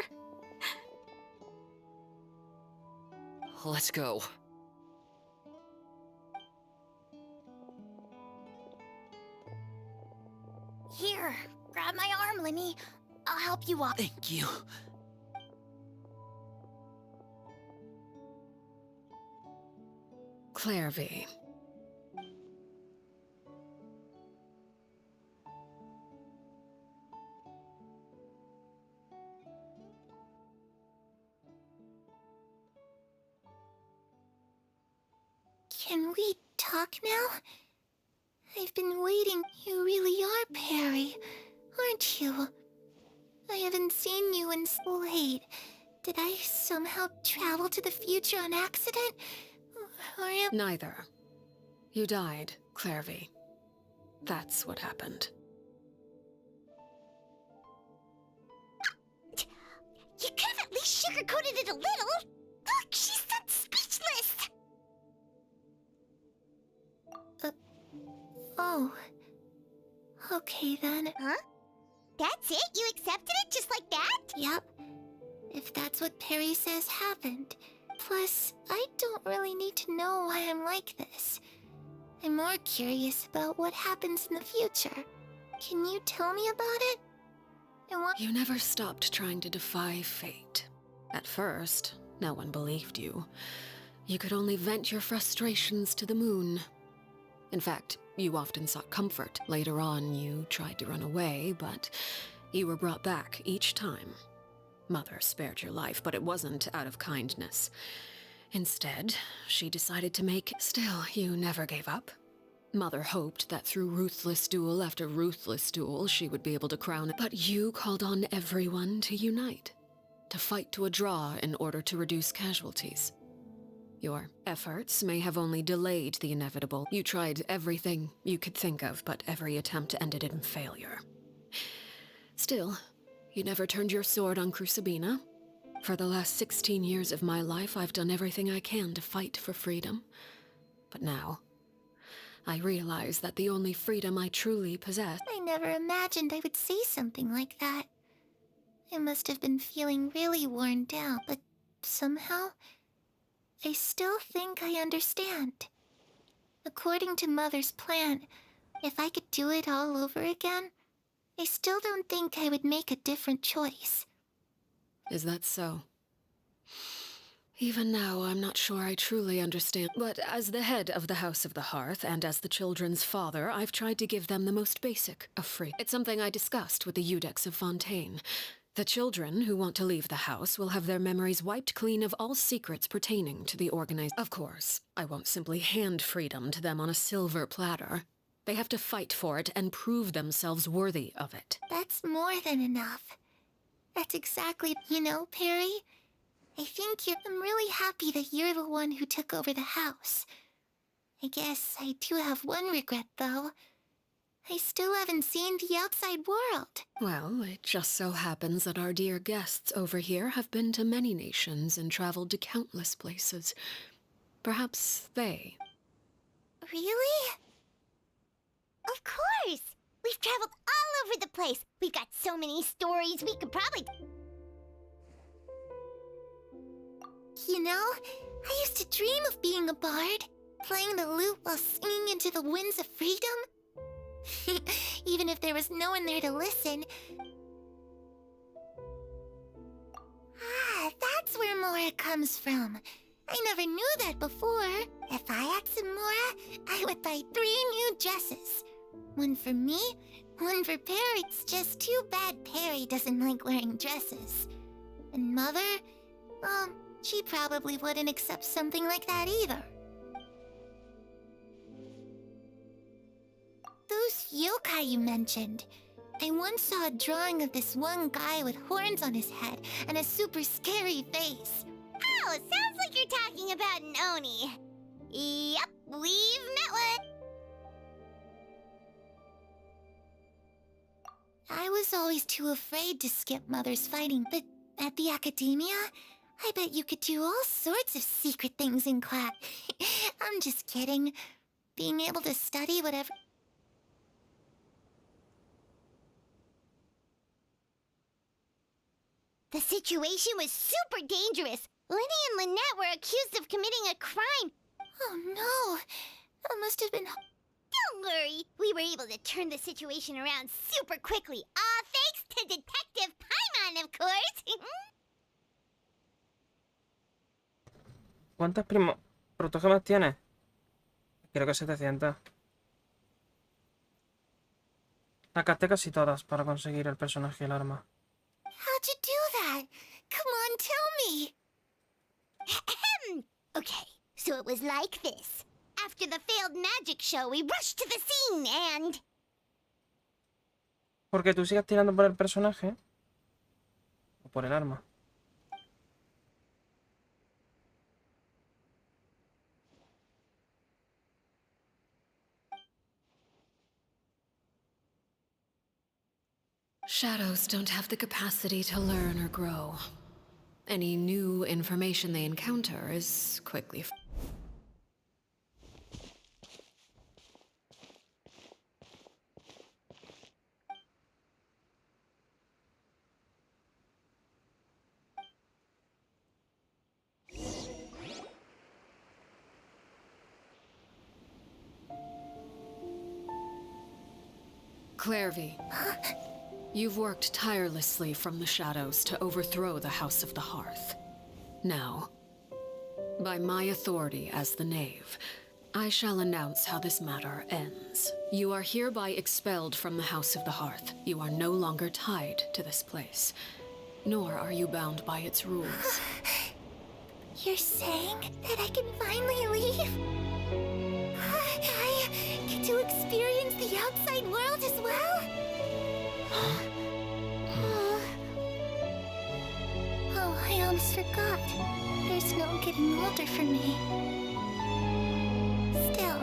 S6: Let's go.
S2: Here, grab my arm, Linny. I'll help you walk.
S1: Thank you.
S3: Claire V.
S2: Can we talk now? I've been waiting. You really are Perry, aren't you? I haven't seen you in so late. Did I somehow travel to the future on accident? Or am...
S3: Neither. You died, Claire V. That's what happened.
S2: You could have at least sugarcoated it a little. Look, she's done speechless. Oh. Okay then. Huh? That's it? You accepted it just like that? Yep. If that's what Perry says happened. Plus, I don't really need to know why I'm like this. I'm more curious about what happens in the future. Can you tell me about it? And what—
S3: You never stopped trying to defy fate. At first, no one believed you. You could only vent your frustrations to the moon. In fact, you often sought comfort. Later on, you tried to run away, but you were brought back each time. Mother spared your life, but it wasn't out of kindness. Instead, she decided to make... Still, you never gave up. Mother hoped that through ruthless duel after ruthless duel, she would be able to crown it. But you called on everyone to unite, to fight to a draw in order to reduce casualties. Your efforts may have only delayed the inevitable. You tried everything you could think of, but every attempt ended in failure. Still, you never turned your sword on Crucibina. For the last 16 years of my life, I've done everything I can to fight for freedom. But now, I realize that the only freedom I truly possess...
S2: I never imagined I would say something like that. I must have been feeling really worn down, but somehow, I still think I understand. According to Mother's plan, if I could do it all over again, I still don't think I would make a different choice.
S3: Is that so? Even now, I'm not sure I truly understand. But as the head of the House of the Hearth, and as the children's father, I've tried to give them the most basic of free. It's something I discussed with the Eudex of Fontaine. The children who want to leave the house will have their memories wiped clean of all secrets pertaining to the organized... Of course, I won't simply hand freedom to them on a silver platter. They have to fight for it and prove themselves worthy of it.
S2: That's more than enough. That's exactly... You know, Perry, I think I'm really happy that you're the one who took over the house. I guess I do have one regret, though. I still haven't seen the outside world.
S3: Well, it just so happens that our dear guests over here have been to many nations and traveled to countless places. Perhaps they...
S2: Really? Of course! We've traveled all over the place. We've got so many stories, we could probably... You know, I used to dream of being a bard, playing the lute while singing into the winds of freedom. Even if there was no one there to listen. Ah, that's where Mora comes from. I never knew that before. If I had some Mora, I would buy 3 new dresses. One for me, one for Perry. It's just too bad Perry doesn't like wearing dresses. And Mother, well, she probably wouldn't accept something like that either. Those yokai you mentioned. I once saw a drawing of this one guy with horns on his head and a super scary face. Oh, sounds like you're talking about an Oni. Yep, we've met one. I was always too afraid to skip Mother's fighting, but at the academia, I bet you could do all sorts of secret things in class. I'm just kidding. Being able to study whatever... The situation was super dangerous. Lenny and Lynette were accused of committing a crime. Oh no, that must have been... Don't worry, we were able to turn the situation around super quickly. All thanks to Detective Paimon, of course.
S4: ¿Cuántas protogemas tienes? Creo que 700. Sacaste casi todas para conseguir el personaje y el arma.
S2: How'd you do that? Come on, tell me. Okay, so it was like this. After the failed magic show, we rushed to the scene and...
S4: Porque tú sigas tirando por el personaje o por el arma.
S3: Shadows don't have the capacity to learn or grow. Any new information they encounter is quickly... Clairvy, you've worked tirelessly from the shadows to overthrow the House of the Hearth. Now, by my authority as the Knave, I shall announce how this matter ends. You are hereby expelled from the House of the Hearth. You are no longer tied to this place, nor are you bound by its rules.
S2: You're saying that I can finally leave? I get to experience the outside world as well? Oh, I almost forgot. There's no getting older for me. Still,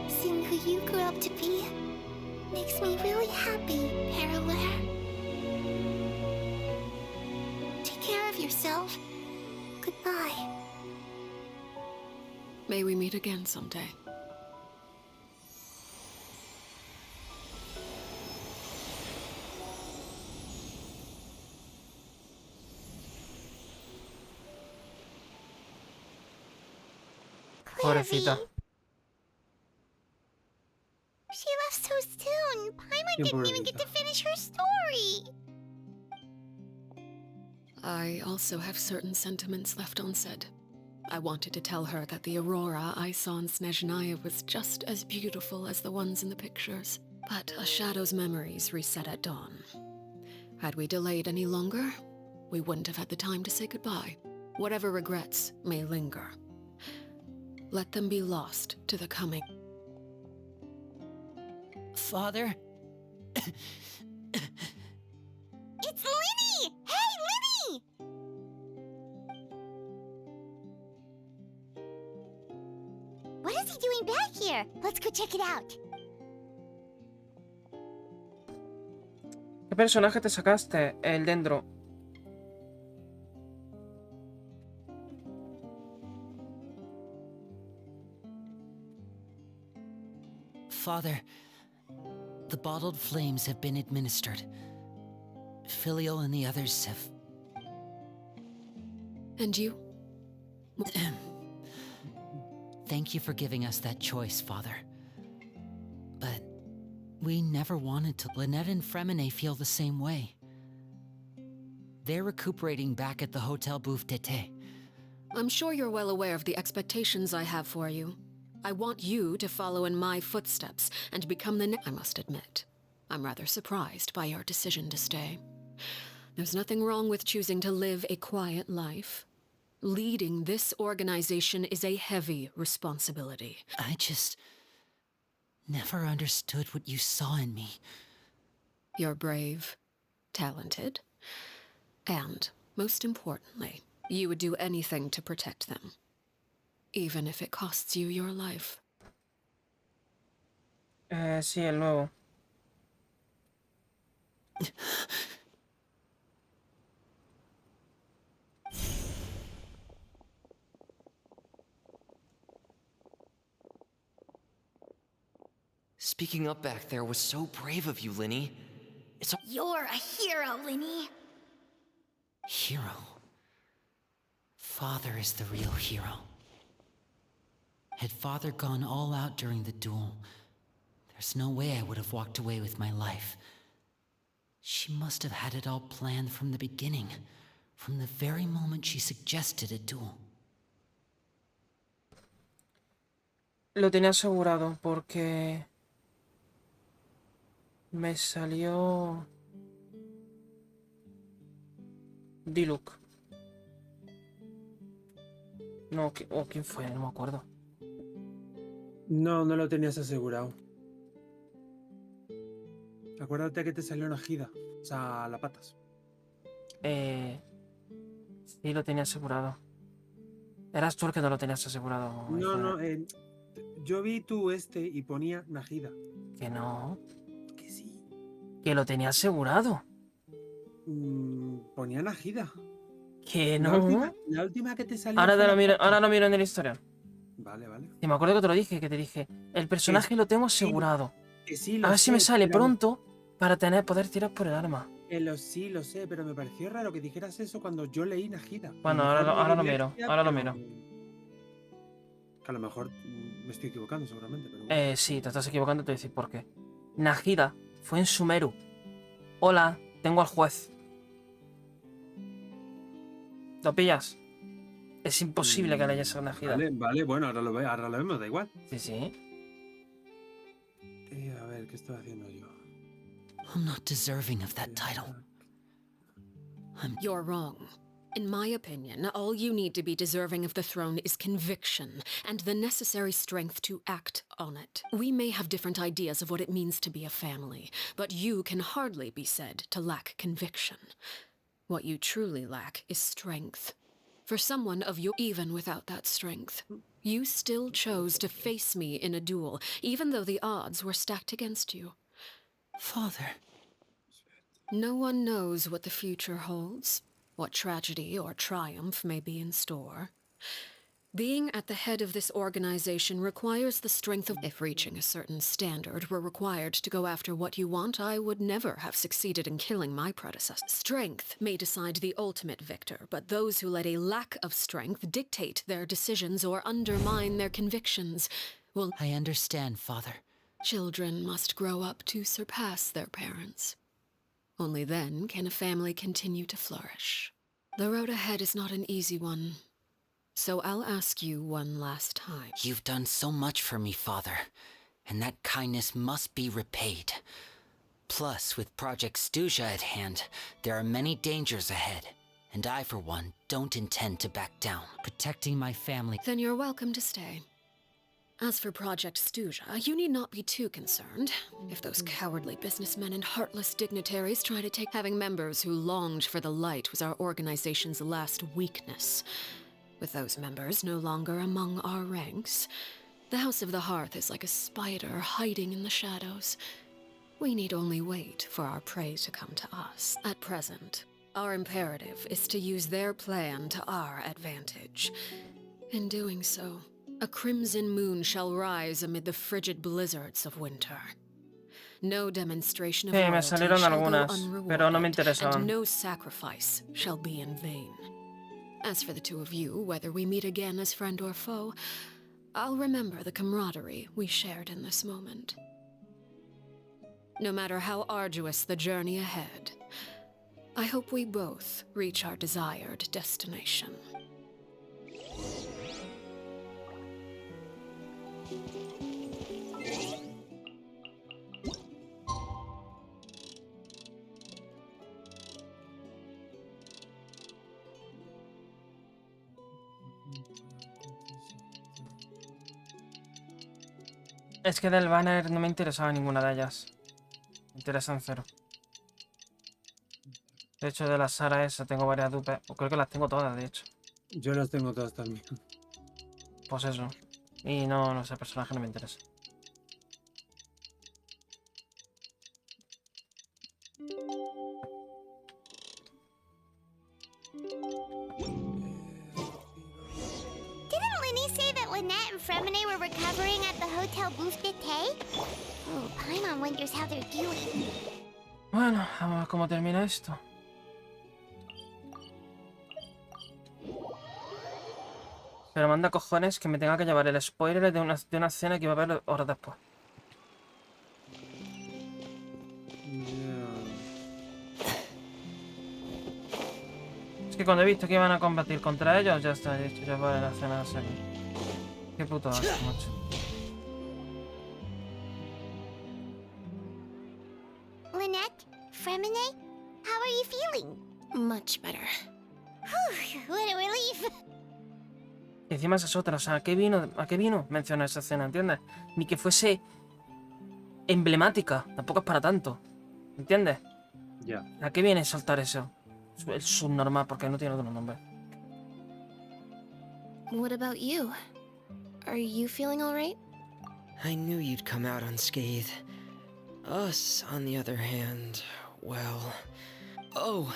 S2: seeing who you grew up to be makes me really happy, Paraware. Take care of yourself. Goodbye.
S3: May we meet again someday.
S4: Pobrecita.
S2: She left so soon. Paimon
S5: Qué
S2: didn't even get
S5: pobrecita.
S2: to finish her story.
S3: I also have certain sentiments left unsaid. I wanted to tell her that the aurora I saw in Snezhnaya was just as beautiful as the ones in the pictures. But a shadow's memories reset at dawn. Had we delayed any longer, we wouldn't have had the time to say goodbye. Whatever regrets may linger, let them be lost to the coming.
S1: Father?
S2: It's Linny! Hey, Linny! What is he doing back here? Let's go check it out.
S4: ¿Qué personaje te sacaste? El dendro.
S1: Father, the bottled flames have been administered. Filial and the others have...
S3: And you?
S1: Thank you for giving us that choice, Father. But we never wanted to. Lynette and Fremine feel the same way. They're recuperating back at the Hotel Bouffe d'été.
S3: I'm sure you're well aware of the expectations I have for you. I want you to follow in my footsteps and become the I must admit, I'm rather surprised by your decision to stay. There's nothing wrong with choosing to live a quiet life. Leading this organization is a heavy responsibility.
S1: I just never understood what you saw in me.
S3: You're brave, talented, and, most importantly, you would do anything to protect them. Even if it costs you your life.
S4: Sí, el nuevo.
S6: Speaking up back there was so brave of you, Linny.
S2: You're a hero, Linny.
S1: Hero. Father is the real hero. Had Father gone all out during the duel, there's no way I would have walked away with my life. She must have had it all planned from the beginning, from the very moment she suggested a duel.
S4: Lo tenía asegurado porque me salió Diluc. No, ¿quién fue? No me acuerdo.
S5: No, no lo tenías asegurado. Acuérdate que te salió una gida. O sea, la patas.
S4: Sí, lo tenía asegurado. Eras tú el que no lo tenías asegurado.
S5: No, yo vi tu y ponía Najida.
S4: Que no.
S5: Que sí.
S4: Que lo tenía asegurado.
S5: Ponía Najida.
S4: Que no.
S5: La última que te salió.
S4: Ahora lo miro en el historial.
S5: Vale, vale.
S4: Y me acuerdo que te lo dije, que te dije. El personaje lo tengo asegurado.
S5: Que sí,
S4: a ver si me sale pronto para poder tirar por el arma.
S5: Sí, lo sé, pero me pareció raro que dijeras eso cuando yo leí Najida.
S4: Bueno, ahora lo miro. Ahora lo miro.
S5: Que a lo mejor me estoy equivocando seguramente. Pero...
S4: sí, te estás equivocando, te voy a decir por qué. Najida fue en Sumeru. Hola, tengo al juez. ¿Lo pillas? Es imposible que le hayas a Najida.
S5: Vale, bueno, ahora lo vemos, da igual.
S4: Sí.
S5: A ver, ¿qué estoy haciendo yo?
S1: I'm not deserving of that title.
S3: You're wrong. In my opinion, all you need to be deserving of the throne is conviction and the necessary strength to act on it. We may have different ideas of what it means to be a family, but you can hardly be said to lack conviction. What you truly lack is strength. For someone of your... Even without that strength, you still chose to face me in a duel, even though the odds were stacked against you.
S1: Father.
S3: No one knows what the future holds, what tragedy or triumph may be in store. Being at the head of this organization requires the strength of... If reaching a certain standard were required to go after what you want, I would never have succeeded in killing my predecessor. Strength may decide the ultimate victor, but those who let a lack of strength dictate their decisions or undermine their convictions will...
S1: I understand, Father.
S3: Children must grow up to surpass their parents. Only then can a family continue to flourish. The road ahead is not an easy one. So I'll ask you one last time.
S1: You've done so much for me, Father, and that kindness must be repaid. Plus, with Project Stuja at hand, there are many dangers ahead, and I, for one, don't intend to back down. Protecting my family...
S3: Then you're welcome to stay. As for Project Stuja, you need not be too concerned. If those cowardly businessmen and heartless dignitaries try to take... Having members who longed for the light was our organization's last weakness. With those members no longer among our ranks, the House of the Hearth is like a spider hiding in the shadows. We need only wait for our prey to come to us. At present, our imperative is to use their plan to our advantage. In doing so, a crimson moon shall rise amid the frigid blizzards of winter. No demonstration of
S4: Sí, me
S3: loyalty
S4: salieron
S3: shall go
S4: algunas, pero no me
S3: unrewarded,
S4: interesaban.
S3: and no sacrifice shall be in vain. As for the two of you, whether we meet again as friend or foe, I'll remember the camaraderie we shared in this moment. No matter how arduous the journey ahead, I hope we both reach our desired destination.
S4: Es que del banner no me interesaba ninguna de ellas. Me interesan cero. De hecho, de la Sara esa tengo varias dupes. O creo que las tengo todas, de hecho.
S5: Yo las tengo todas también.
S4: Pues eso. Y no sé, el personaje no me interesa.
S2: Didn't Linny say that Lynette and Fremine were recovering at the Hotel Booth d'été? Oh, Paimon wonders how they're doing.
S4: Bueno, vamos a ver cómo termina esto. Pero manda cojones que me tenga que llevar el spoiler de una escena que iba a ver horas después. Es que cuando he visto que iban a combatir contra ellos, ya está, he dicho, ya va la escena de serie. Qué puto asco, macho.
S2: Lynette, Fremine, how are you feeling?
S11: Much better.
S2: Whew, what a relief.
S4: Y encima esa es otra, o sea, ¿a qué vino mencionar esa escena, entiendes? Ni que fuese emblemática, tampoco es para tanto, ¿entiendes?
S5: Ya.
S4: ¿A qué viene soltar eso? El subnormal, porque no tiene otro nombre.
S11: What about you? Are you feeling all right?
S9: I knew you'd come out unscathed. Us, on the other hand, well... Oh,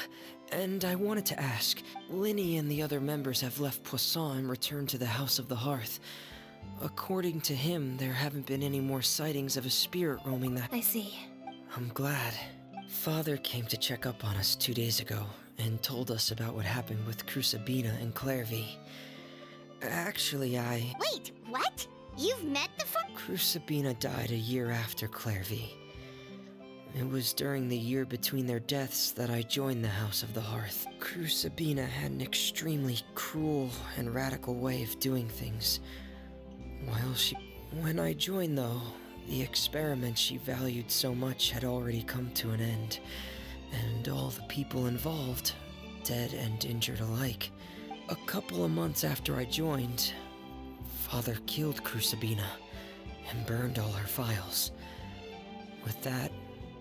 S9: and I wanted to ask, Linny and the other members have left Poisson and returned to the House of the Hearth. According to him, there haven't been any more sightings of a spirit roaming the...
S11: I see.
S9: I'm glad. Father came to check up on us 2 days ago, and told us about what happened with Crucibina and Clairvy. Actually,
S2: Wait, what? You've met the
S9: Crucibina died a year after Clairvy. It was during the year between their deaths that I joined the House of the Hearth. Crucibina had an extremely cruel and radical way of doing things. When I joined, though, the experiment she valued so much had already come to an end, and all the people involved, dead and injured alike. A couple of months after I joined, Father killed Crucibina and burned all her files. With that,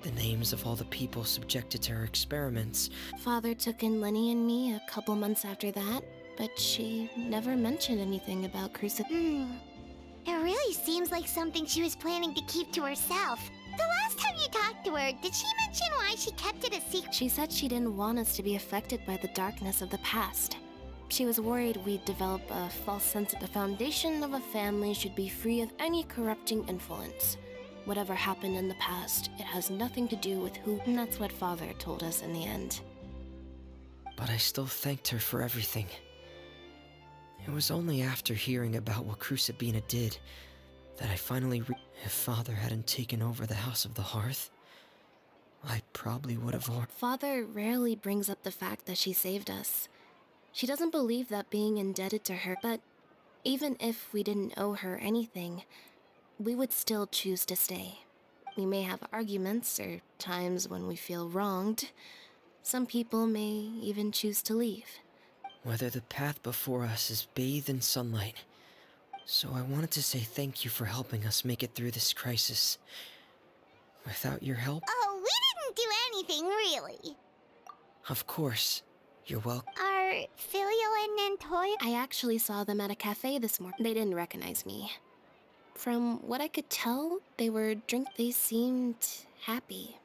S9: the names of all the people subjected to her experiments.
S11: Father took in Lenny and me a couple months after that, but she never mentioned anything about
S2: It really seems like something she was planning to keep to herself. The last time you talked to her, did she mention why she kept it a secret?
S11: She said she didn't want us to be affected by the darkness of the past. She was worried we'd develop a false sense that the foundation of a family should be free of any corrupting influence. Whatever happened in the past, it has nothing to do with who... And that's what Father told us in the end.
S9: But I still thanked her for everything. It was only after hearing about what Crucibina did that I finally If Father hadn't taken over the House of the Hearth, I probably would have...
S11: Father rarely brings up the fact that she saved us. She doesn't believe that being indebted to her, but even if we didn't owe her anything, we would still choose to stay. We may have arguments or times when we feel wronged. Some people may even choose to leave.
S9: Whether the path before us is bathed in sunlight. So I wanted to say thank you for helping us make it through this crisis. Without your help...
S2: Oh, we didn't do anything, really.
S9: Of course. You're welcome.
S2: Are Filial and Nantoya...
S11: I actually saw them at a cafe this morning. They didn't recognize me. From what I could tell, they seemed happy.